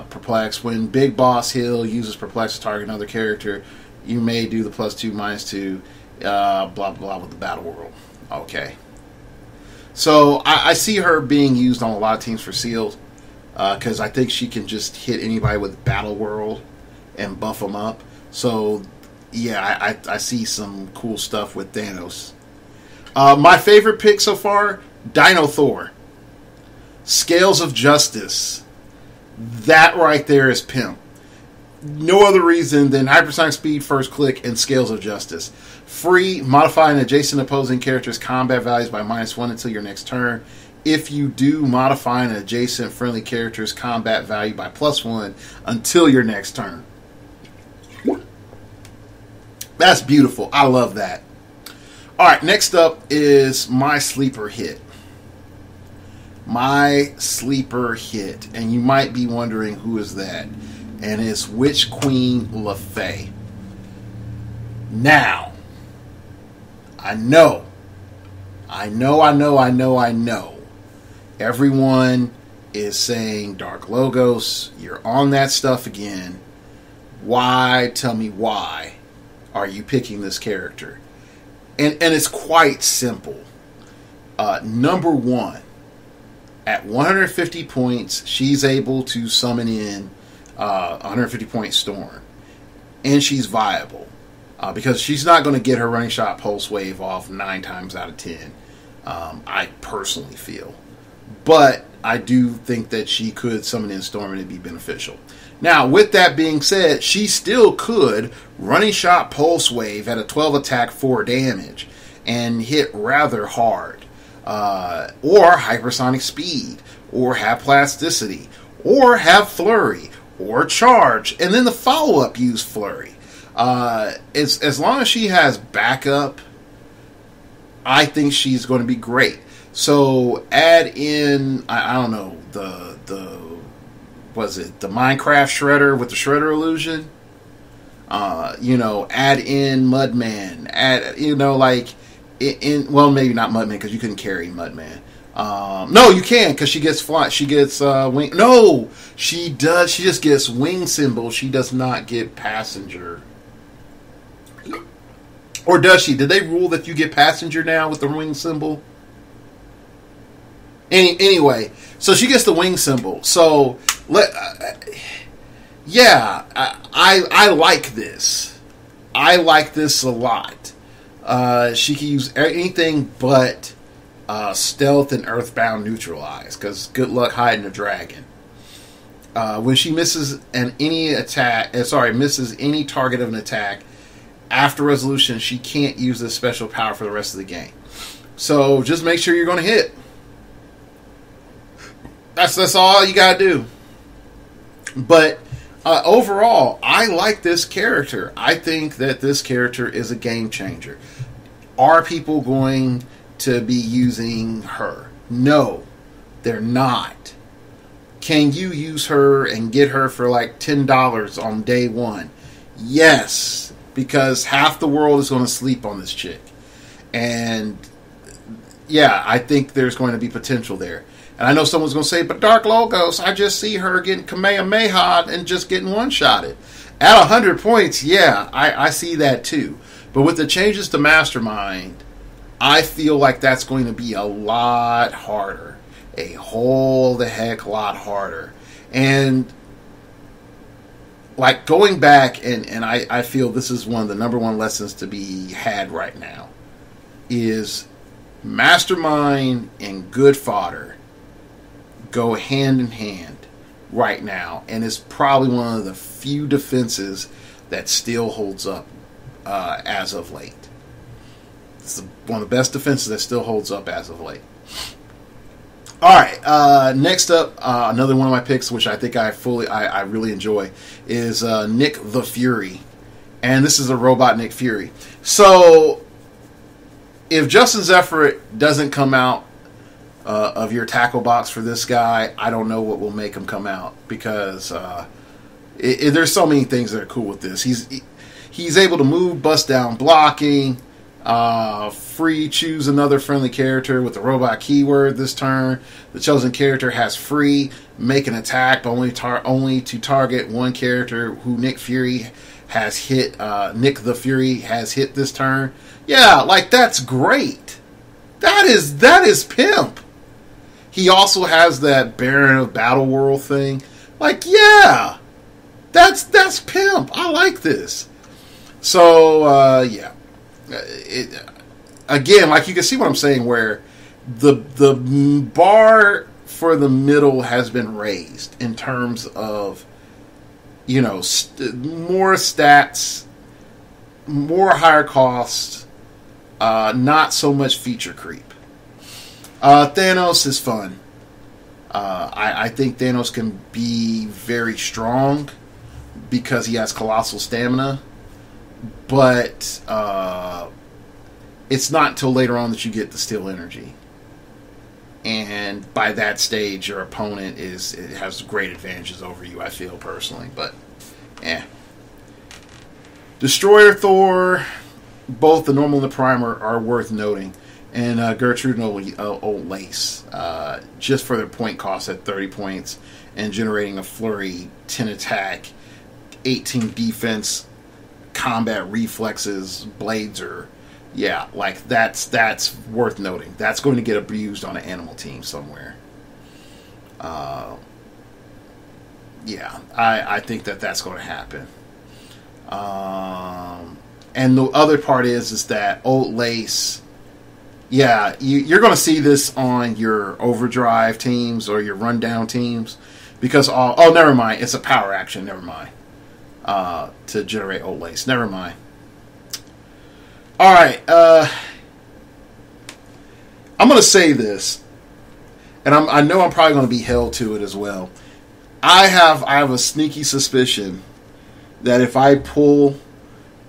Perplex. When Big Boss Hill uses Perplex to target another character, you may do the +2/-2, blah blah blah with the Battleworld. Okay. So I see her being used on a lot of teams for Sealed, because I think she can just hit anybody with Battleworld and buff them up. So yeah, I see some cool stuff with Thanos. My favorite pick so far, Dino Thor. Scales of Justice. That right there is pimp. No other reason than hypersonic speed, first click, and Scales of Justice. Free, modify an adjacent opposing character's combat values by -1 until your next turn. If you do, modify an adjacent friendly character's combat value by +1 until your next turn. That's beautiful. I love that. Alright, next up is my sleeper hit. My sleeper hit. And you might be wondering who is that. And it's Witch Queen LaFay. Now, I know. Everyone is saying, Dark Logos, you're on that stuff again. Why? Tell me why are you picking this character? And it's quite simple. Number one, at 150 points, she's able to summon in 150 point Storm. And she's viable. Because she's not going to get her running shot Pulse Wave off 9 times out of 10. I personally feel. But I do think that she could summon in Storm and it'd be beneficial. Now, with that being said, she still could running shot Pulse Wave at a 12 attack 4 damage and hit rather hard. Or Hypersonic Speed, or have Plasticity, or have Flurry, or Charge, and then the follow-up use Flurry. As long as she has backup, I think she's going to be great. So add in, I don't know, the Minecraft Shredder with the Shredder illusion. Add in Mudman. Well, maybe not Mudman because you couldn't carry Mudman. No, you can because she gets fly. She gets wing. No, she does. She just gets wing symbol. She does not get passenger. Or does she? Did they rule that you get passenger now with the wing symbol? Anyway, so she gets the wing symbol. So I like this. I like this a lot. She can use anything but stealth and earthbound neutralize, because good luck hiding a dragon. When she misses misses any target of an attack after resolution, she can't use this special power for the rest of the game. So just make sure you're going to hit. That's all you gotta do. But overall, I like this character. I think that this character is a game changer. Are people going to be using her? No, they're not. Can you use her and get her for like $10 on day one? Yes, because half the world is going to sleep on this chick. And yeah, I think there's going to be potential there. And I know someone's going to say, but Dark Logos, I just see her getting Kamehameha and just getting one-shotted. At 100 points, yeah, I see that too. But with the changes to Mastermind, I feel like that's going to be a lot harder. A whole the heck lot harder. And like going back, and I feel this is one of the number one lessons to be had right now, is Mastermind and good fodder go hand in hand right now, and it's probably one of the few defenses that still holds up as of late. It's one of the best defenses that still holds up as of late. Alright, next up, another one of my picks, which I think I really enjoy, is Nick the Fury. And this is a robot Nick Fury. So, if Justin Zephyr doesn't come out of your tackle box for this guy, I don't know what will make him come out, because there's so many things that are cool with this. He's able to move, bust down blocking, free choose another friendly character with the robot keyword this turn. The chosen character has free make an attack, but only to target one character who Nick Fury has hit. Nick the Fury has hit this turn. Yeah, like that's great. That is pimp. He also has that Baron of Battleworld thing. Like, yeah, that's pimp. I like this. So yeah, again, like you can see what I'm saying, where the bar for the middle has been raised in terms of, more stats, more higher cost, not so much feature creep. Thanos is fun. I think Thanos can be very strong because he has colossal stamina, but it's not until later on that you get the steel energy. And by that stage, your opponent has great advantages over you, I feel, personally. But, Destroyer Thor, both the normal and the primer, are worth noting. And Gertrude and Old Lace, just for their point cost at 30 points and generating a flurry, 10 attack, 18 defense, combat reflexes, blades are, yeah, like that's worth noting. That's going to get abused on an animal team somewhere. Yeah, I think that's going to happen. And the other part is that Old Lace Yeah, you're going to see this on your overdrive teams or your rundown teams because oh, never mind, it's a power action. Never mind, to generate old lace. Never mind. All right, I'm going to say this, and I know I'm probably going to be held to it as well. I have a sneaky suspicion that if I pull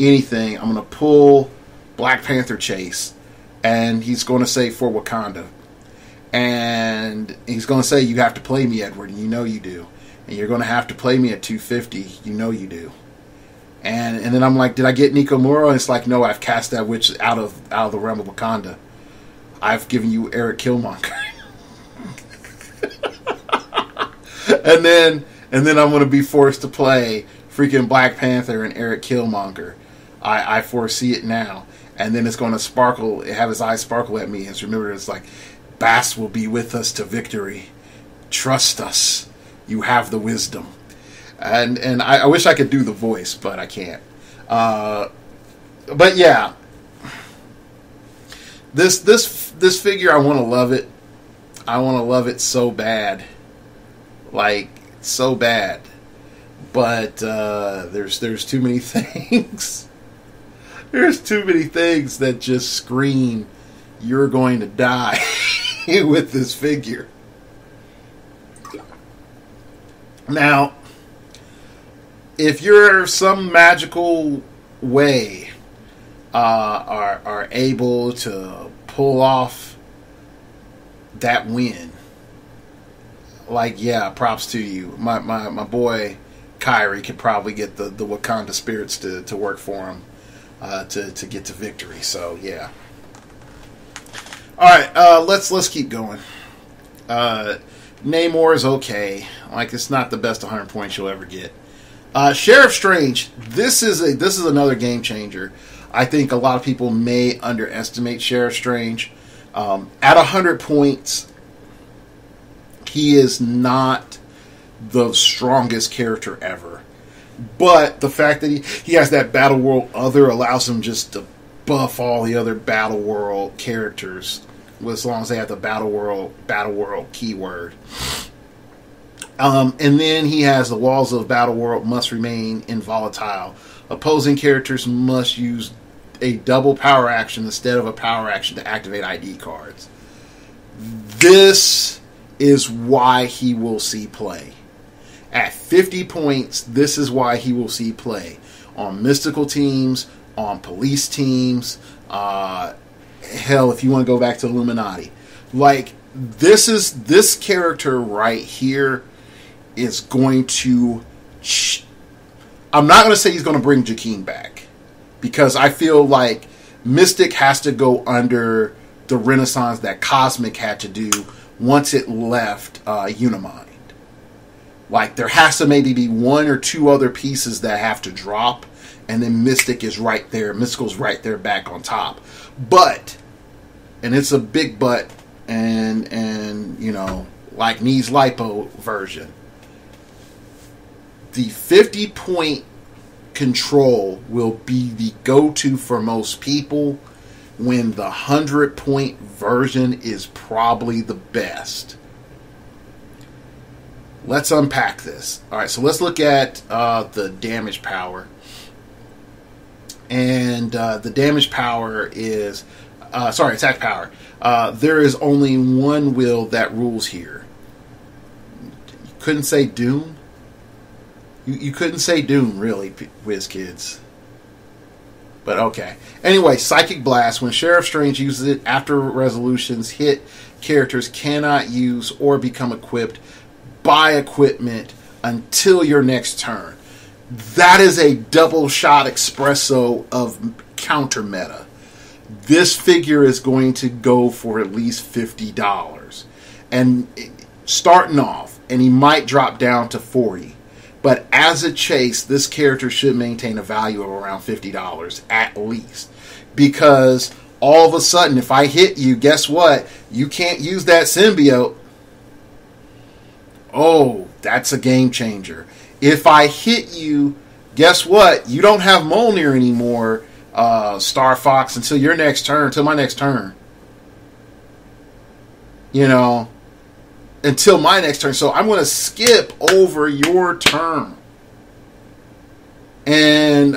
anything, I'm going to pull Black Panther Chase. And he's going to say for Wakanda. And he's going to say, you have to play me, Edward. And you know you do. And you're going to have to play me at 250. You know you do. And then I'm like, did I get Nico Muro? And it's like, no, I've cast that witch out of the realm of Wakanda. I've given you Eric Killmonger. and then I'm going to be forced to play freaking Black Panther and Eric Killmonger. I foresee it now. And then it's going to sparkle, have his eyes sparkle at me. And remember, it's like, Bast will be with us to victory. Trust us. You have the wisdom. And I wish I could do the voice, but I can't. But yeah, this figure, I want to love it. I want to love it so bad, like so bad. But there's too many things. There's too many things that just scream, you're going to die with this figure. Now, if you're some magical way are able to pull off that win, like, yeah, props to you. My boy Kyrie could probably get the Wakanda spirits to work for him. To get to victory. So yeah. All right, let's keep going. Namor is okay. Like, it's not the best 100 points you'll ever get. Sheriff Strange. This is another game changer. I think a lot of people may underestimate Sheriff Strange. At 100 points, he is not the strongest character ever. But the fact that he has that Battleworld other allows him just to buff all the other Battleworld characters, as long as they have the Battleworld keyword. And then he has the walls of Battleworld must remain involatile. Opposing characters must use a double power action instead of a power action to activate ID cards. This is why he will see play. At 50 points, this is why he will see play. On mystical teams, on police teams, hell, if you want to go back to Illuminati. Like, this character right here is going to... I'm not going to say he's going to bring Jakeem back. Because I feel like Mystic has to go under the renaissance that Cosmic had to do once it left Unimind. Like, there has to maybe be one or two other pieces that have to drop, and then Mystic is right there. Mystical's right there back on top. But, and it's a big but, and you know, like needs lipo version. The 50-point control will be the go-to for most people, when the 100-point version is probably the best. Let's unpack this. All right, so let's look at the damage power. And the damage power is... attack power. There is only one will that rules here. You couldn't say Doom? You couldn't say Doom, really, WizKids. But okay. Anyway, Psychic Blast. When Sheriff Strange uses it after resolutions hit, characters cannot use or become equipped by equipment until your next turn. That is a double shot espresso of counter meta. This figure is going to go for at least $50. And starting off, and he might drop down to $40. But as a chase, this character should maintain a value of around $50 at least. Because all of a sudden, if I hit you, guess what? You can't use that symbiote. Oh, that's a game changer. If I hit you, guess what? You don't have Mjolnir anymore, Star Fox, until your next turn, until my next turn. you know, until my next turn. So I'm going to skip over your turn. And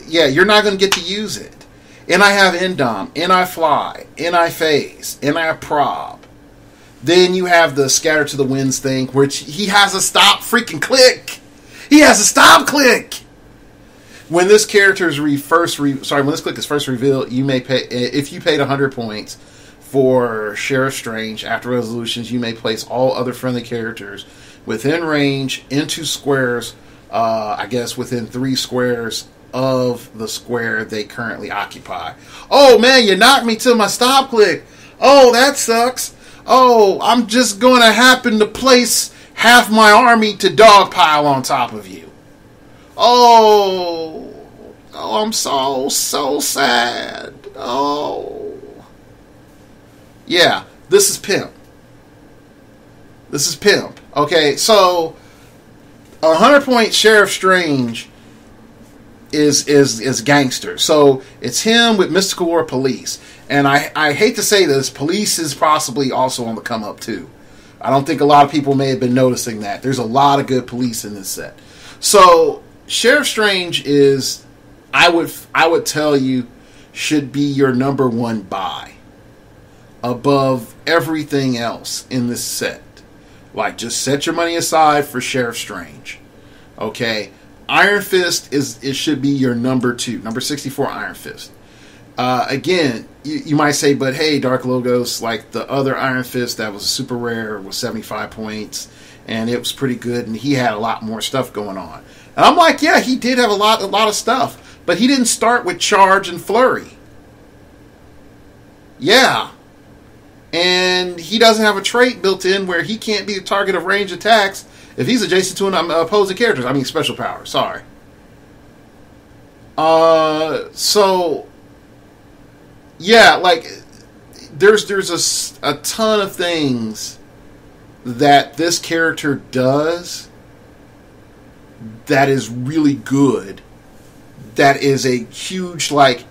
yeah, you're not going to get to use it. And I have Endom, and I Fly, and I Phase, and I Prob. Then you have the Scatter to the Winds thing, which he has a stop freaking click. He has a stop click. When this character is when this click is first revealed, you may pay, if you paid 100 points for Sheriff Strange. After resolutions, you may place all other friendly characters within range into squares. I guess within 3 squares of the square they currently occupy. Oh man, you knocked me to my stop click. Oh, that sucks. Oh, I'm just going to happen to place half my army to dogpile on top of you. Oh, I'm so sad. Oh. Yeah, this is pimp. Okay, so 100-point Sheriff Strange is gangster. So it's him with Mystical War Police. And I hate to say this, Police is possibly also on the come up too. I don't think a lot of people may have been noticing that. There's a lot of good Police in this set. So Sheriff Strange is, I would tell you, should be your number 1 buy above everything else in this set. Like, just set your money aside for Sheriff Strange. Okay? Iron Fist should be your number 2. Number 64, Iron Fist. Again, you might say, but hey, Dark Logos, like the other Iron Fist that was super rare was 75 points, and it was pretty good, and he had a lot more stuff going on. And I'm like, yeah, he did have a lot of stuff, but he didn't start with Charge and Flurry. Yeah. And he doesn't have a trait built in where he can't be the target of range attacks if he's adjacent to an opposing characters. I mean, special power. Sorry. So, yeah, like, there's a ton of things that this character does that is really good. That is a huge, like,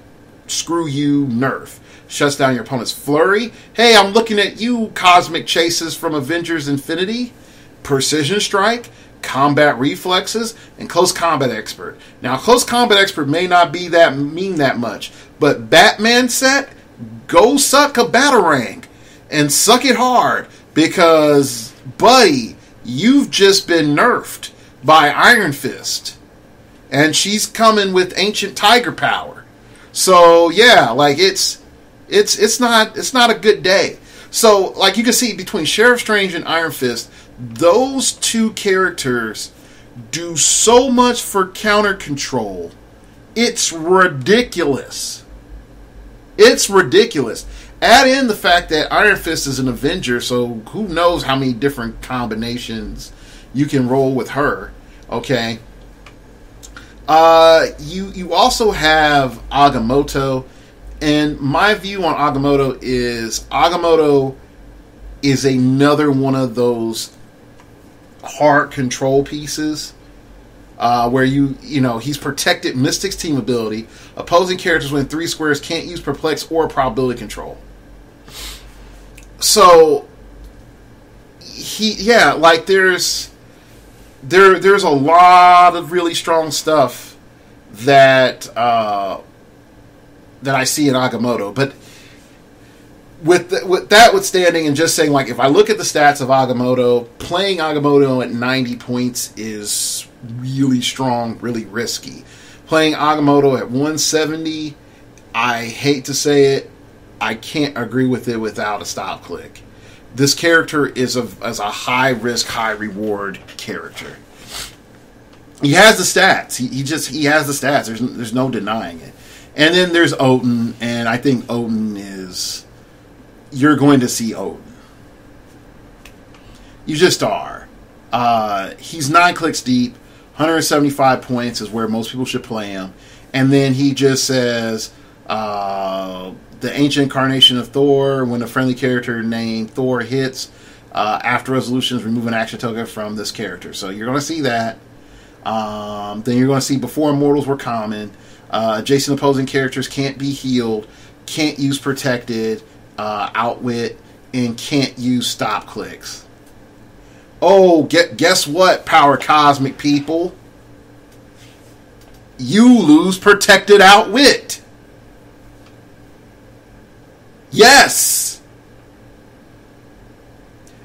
screw you nerf. Shuts down your opponent's flurry. Hey, I'm looking at you, Cosmic Chases from Avengers Infinity. Precision Strike, Combat Reflexes, and Close Combat Expert. Now, Close Combat Expert may not be mean that much, but Batman set, go suck a Batarang and suck it hard, because, buddy, you've just been nerfed by Iron Fist, and she's coming with Ancient Tiger power. So yeah, like it's not a good day. So, like, you can see between Sheriff Strange and Iron Fist, those two characters do so much for counter control. It's ridiculous. It's ridiculous. Add in the fact that Iron Fist is an Avenger, so who knows how many different combinations you can roll with her. Okay. You also have Agamotto. And my view on Agamotto is another one of those hard control pieces where he's protected Mystic's team ability. Opposing characters within 3 squares can't use Perplex or Probability Control. So there's a lot of really strong stuff that I see in Agamotto. But with that withstanding, and just saying, like, if I look at the stats of Agamotto, playing Agamotto at 90 points is really strong, really risky. Playing Agamotto at 170, I hate to say it, I can't agree with it without a stop click. This character is a high risk, high reward character. He has the stats. He has the stats. There's no denying it. And then there's Odin, and I think Odin is... You're going to see Odin. You just are. He's 9 clicks deep. 175 points is where most people should play him. And then he just says, the ancient incarnation of Thor, when a friendly character named Thor hits, after resolutions, remove an action token from this character. So you're going to see that. Then you're going to see before immortals were common. Adjacent opposing characters can't be healed, can't use protected, outwit, and can't use stop clicks. Oh, guess what, Power Cosmic people? You lose Protected Outwit. Yes.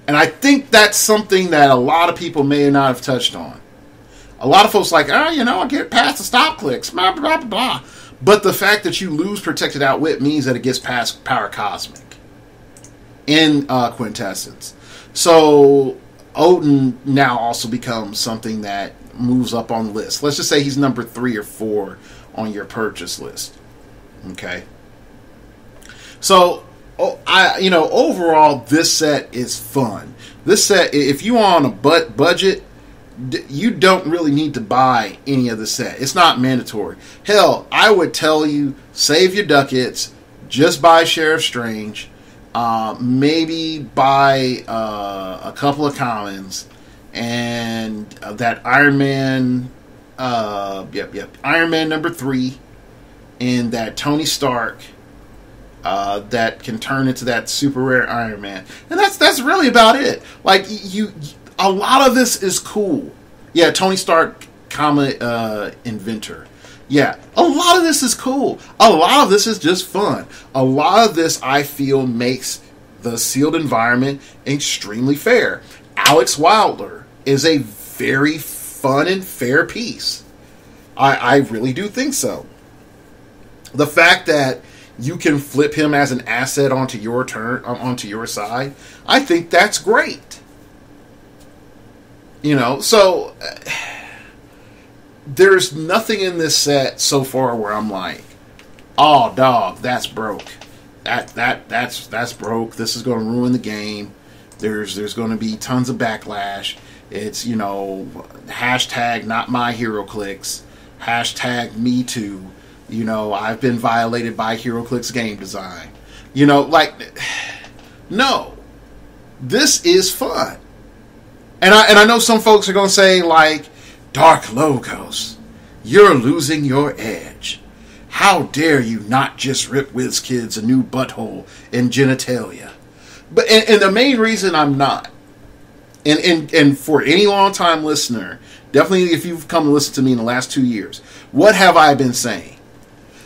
And I think that's something that a lot of people may not have touched on. A lot of folks like, I get past the stop clicks, blah, blah, blah, blah. But the fact that you lose Protected Outwit means that it gets past Power Cosmic in Quintessence. So Odin now also becomes something that moves up on the list. Let's just say he's number 3 or 4 on your purchase list. Okay. So, overall, this set is fun. This set, if you're on a budget, you don't really need to buy any of the set. It's not mandatory. Hell, I would tell you, save your ducats, just buy Sheriff Strange, maybe buy a couple of commons, and that Iron Man, Iron Man number 3, and that Tony Stark, that can turn into that super rare Iron Man, and that's really about it. Like a lot of this is cool. Yeah, Tony Stark, inventor. Yeah, a lot of this is cool. A lot of this is just fun. A lot of this, I feel, makes the sealed environment extremely fair. Alex Wilder is a very fun and fair piece. I really do think so. The fact that you can flip him as an asset onto your side, I think that's great. So there's nothing in this set so far where I'm like, oh dog, that's broke. That's broke. This is going to ruin the game. There's going to be tons of backlash. It's hashtag not my heroclix, hashtag me too. I've been violated by heroclix game design. No, this is fun. And I know some folks are going to say, like, Dark Logos, you're losing your edge. How dare you not just rip WizKids a new butthole and genitalia? But and the main reason I'm not, and for any long-time listener, definitely if you've come to listen to me in the last 2 years, what have I been saying?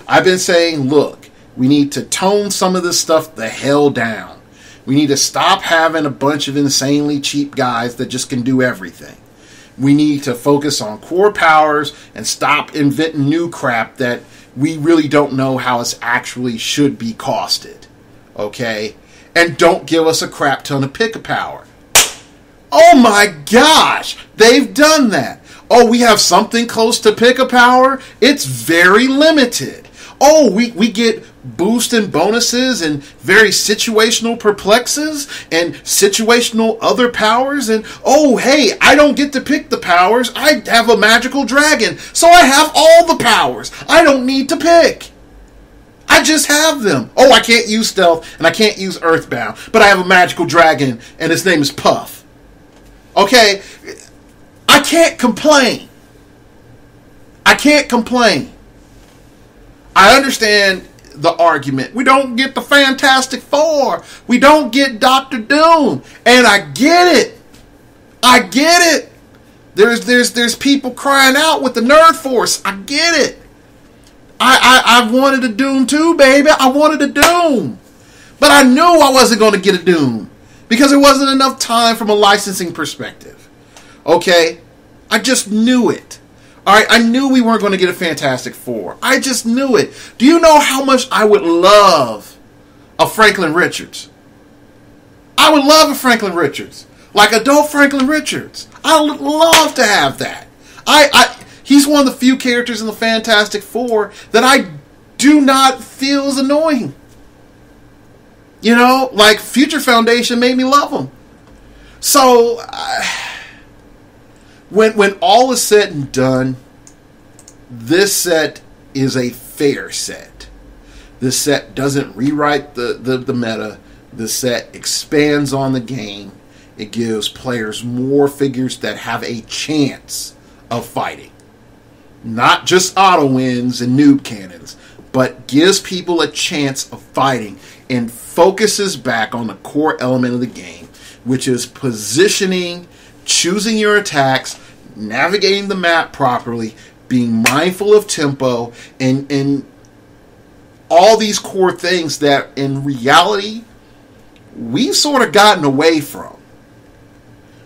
I've been saying, look, we need to tone some of this stuff the hell down. We need to stop having a bunch of insanely cheap guys that just can do everything. We need to focus on core powers and stop inventing new crap that we really don't know how it actually should be costed. Okay? And don't give us a crap ton of pick-a-power. Oh my gosh! They've done that. Oh, we have something close to pick-a-power? It's very limited. Oh, we get boost and bonuses and very situational perplexes and situational other powers, and oh hey, I don't get to pick the powers. I have a magical dragon, so I have all the powers. I don't need to pick. I just have them. Oh, I can't use stealth and I can't use earthbound, but I have a magical dragon and his name is Puff. Okay, I can't complain. I can't complain. I understand the argument. We don't get the Fantastic Four. We don't get Doctor Doom. And I get it. I get it. There's people crying out with the Nerd Force. I get it. I wanted a Doom too, baby. I wanted a Doom. But I knew I wasn't going to get a Doom because there wasn't enough time from a licensing perspective. Okay? I just knew it. Alright, I knew we weren't going to get a Fantastic Four. I just knew it. Do you know how much I would love a Franklin Richards? I would love a Franklin Richards. Like adult Franklin Richards. I would love to have that. He's one of the few characters in the Fantastic Four that I do not feel is annoying. Like Future Foundation made me love him. So When all is said and done, this set is a fair set. This set doesn't rewrite the meta. This set expands on the game. It gives players more figures that have a chance of fighting. Not just auto wins and noob cannons, but gives people a chance of fighting and focuses back on the core element of the game, which is positioning, choosing your attacks, navigating the map properly, being mindful of tempo, and all these core things that in reality we've sort of gotten away from.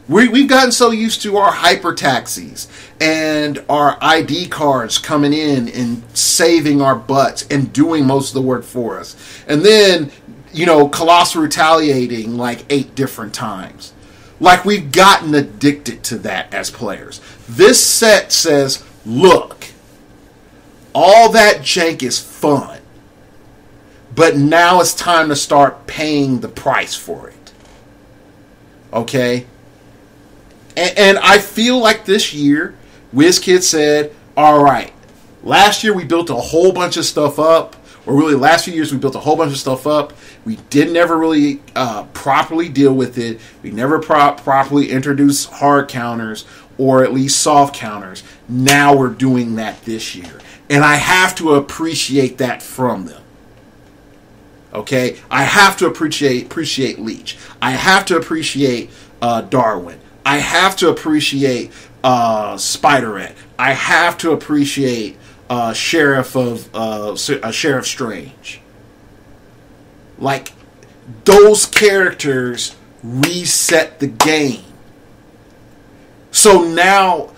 We've gotten so used to our hyper taxis and our ID cards coming in and saving our butts and doing most of the work for us. And then, Colossal retaliating like 8 different times. Like, we've gotten addicted to that as players. This set says, look, all that jank is fun, but now it's time to start paying the price for it. Okay? And I feel like this year, WizKid said, all right, last year we built a whole bunch of stuff up, or really last few years we built a whole bunch of stuff up. We didn't ever really properly deal with it. We never properly introduced hard counters, or at least soft counters. Now we're doing that this year. And I have to appreciate that from them. Okay? I have to appreciate Leech. I have to appreciate Darwin. I have to appreciate Spiderette. I have to appreciate Sheriff Strange. Like, those characters reset the game. So now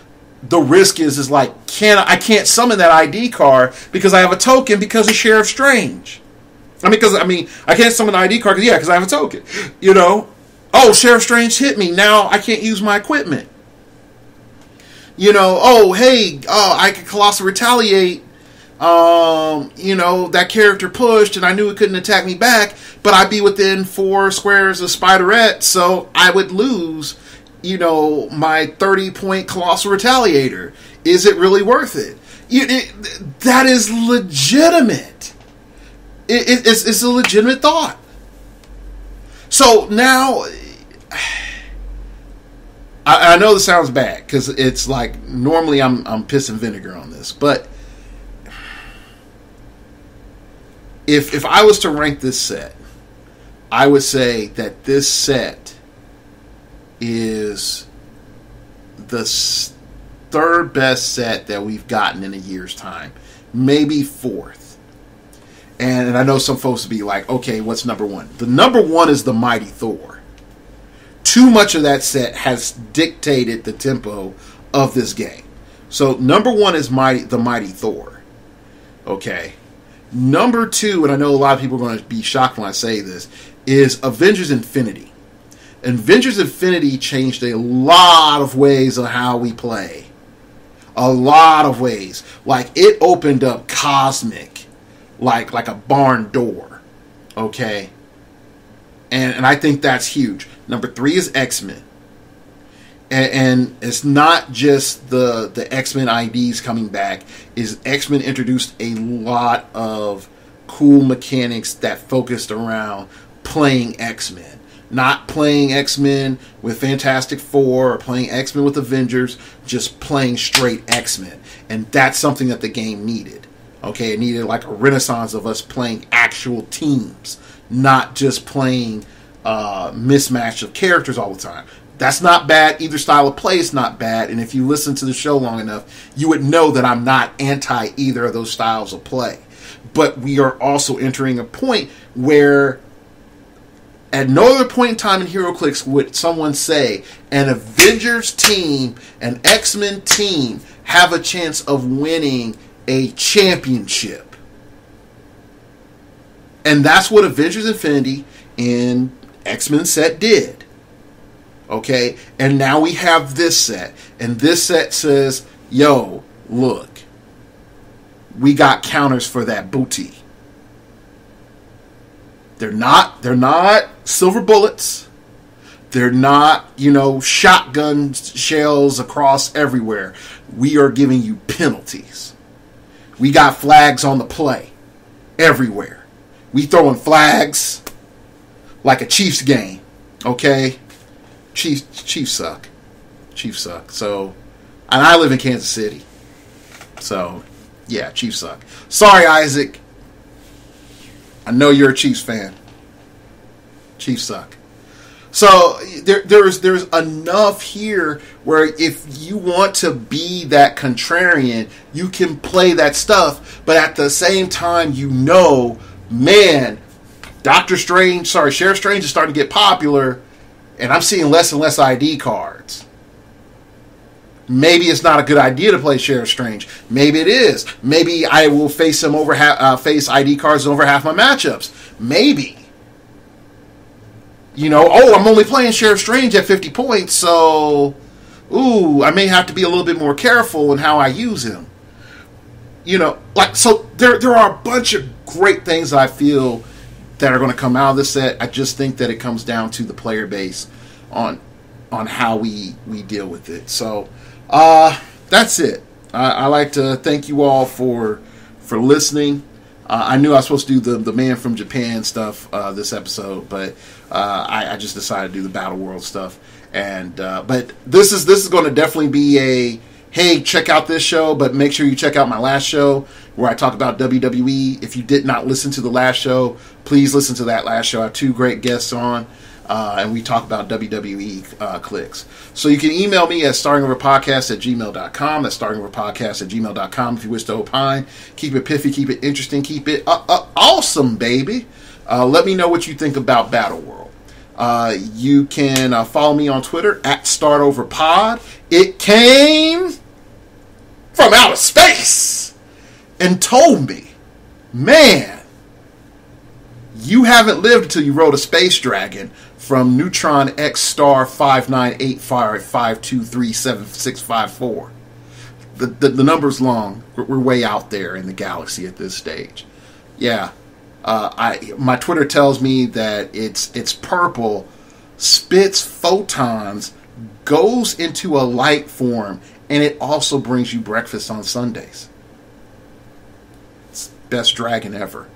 the risk is like, I can't summon that ID card because I have a token because of Sheriff Strange. I can't summon the ID card because I have a token. Oh, Sheriff Strange hit me. Now I can't use my equipment. I could Colossal retaliate. That character pushed and I knew it couldn't attack me back, but I'd be within 4 squares of Spiderette, so I would lose, my 30-point Colossal Retaliator. Is it really worth it? That is legitimate. It's a legitimate thought. So now, I know this sounds bad because it's like normally I'm pissing vinegar on this, but if I was to rank this set, I would say that this set is the third best set that we've gotten in a year's time, maybe fourth. And I know some folks will be like, okay, what's number one? The number one is the Mighty Thor. Too much of that set has dictated the tempo of this game. So number one is the Mighty Thor. Okay. Number two, and I know a lot of people are going to be shocked when I say this, is Avengers Infinity. Avengers Infinity changed a lot of ways of how we play. A lot of ways. Like, it opened up Cosmic like a barn door. Okay? And I think that's huge. Number 3 is X-Men. And it's not just the X-Men IDs coming back. Is X-Men introduced a lot of cool mechanics that focused around playing X-Men. Not playing X-Men with Fantastic Four or playing X-Men with Avengers. Just playing straight X-Men. And that's something that the game needed. Okay, it needed like a renaissance of us playing actual teams. Not just playing mismatch of characters all the time. That's not bad. Either style of play is not bad. And if you listen to the show long enough, you would know that I'm not anti either of those styles of play. But we are also entering a point where at no other point in time in HeroClix would someone say an Avengers team, an X-Men team have a chance of winning a championship. And that's what Avengers Infinity and X-Men set did. Okay? And now we have this set. And this set says, yo, look, we got counters for that booty. They're not silver bullets. They're not, shotgun shells across everywhere. We are giving you penalties. We got flags on the play everywhere. We throwing flags like a Chiefs game. Okay? Chiefs suck. Chiefs suck. So, and I live in Kansas City. So, yeah, Chiefs suck. Sorry, Isaac. I know you're a Chiefs fan. Chiefs suck. So there's enough here where if you want to be that contrarian, you can play that stuff, but at the same time, man, Sheriff Strange is starting to get popular, and I'm seeing less and less ID cards. Maybe it's not a good idea to play Sheriff Strange. Maybe it is. Maybe I will face him face ID cards over half my matchups. Maybe. I'm only playing Sheriff Strange at 50 points, so I may have to be a little bit more careful in how I use him. So there are a bunch of great things I feel that are going to come out of this set. I just think that it comes down to the player base on how we deal with it. So that's it. I like to thank you all for listening. I knew I was supposed to do the Man from Japan stuff this episode, but I just decided to do the Battleworld stuff. And but this is going to definitely be hey, check out this show, but make sure you check out my last show where I talk about WWE. If you did not listen to the last show, please listen to that last show. I have 2 great guests on, and we talk about WWE clicks. So you can email me at startingoverpodcast@gmail.com. That's startingoverpodcast@gmail.com if you wish to opine. Keep it piffy, keep it interesting, keep it awesome, baby. Let me know what you think about Battleworld. You can follow me on Twitter at StartOverPod. It came from outer space and told me, man, you haven't lived until you rode a space dragon from Neutron X Star 598552375654. The number's long. We're way out there in the galaxy at this stage. Yeah. My Twitter tells me that it's purple, spits photons, goes into a light form, and it also brings you breakfast on Sundays. It's the best dragon ever.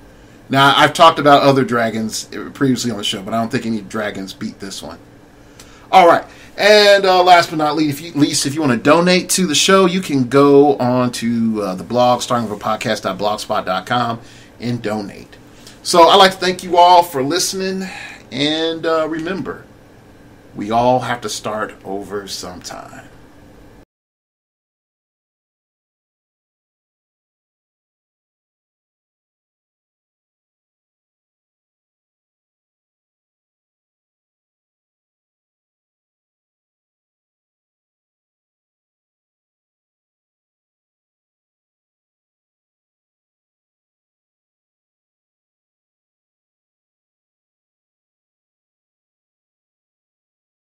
Now, I've talked about other dragons previously on the show, but I don't think any dragons beat this one. All right. And last but not least, if you want to donate to the show, you can go on to the blog, startingoverpodcast.blogspot.com, and donate. So I'd like to thank you all for listening, and remember, we all have to start over sometime.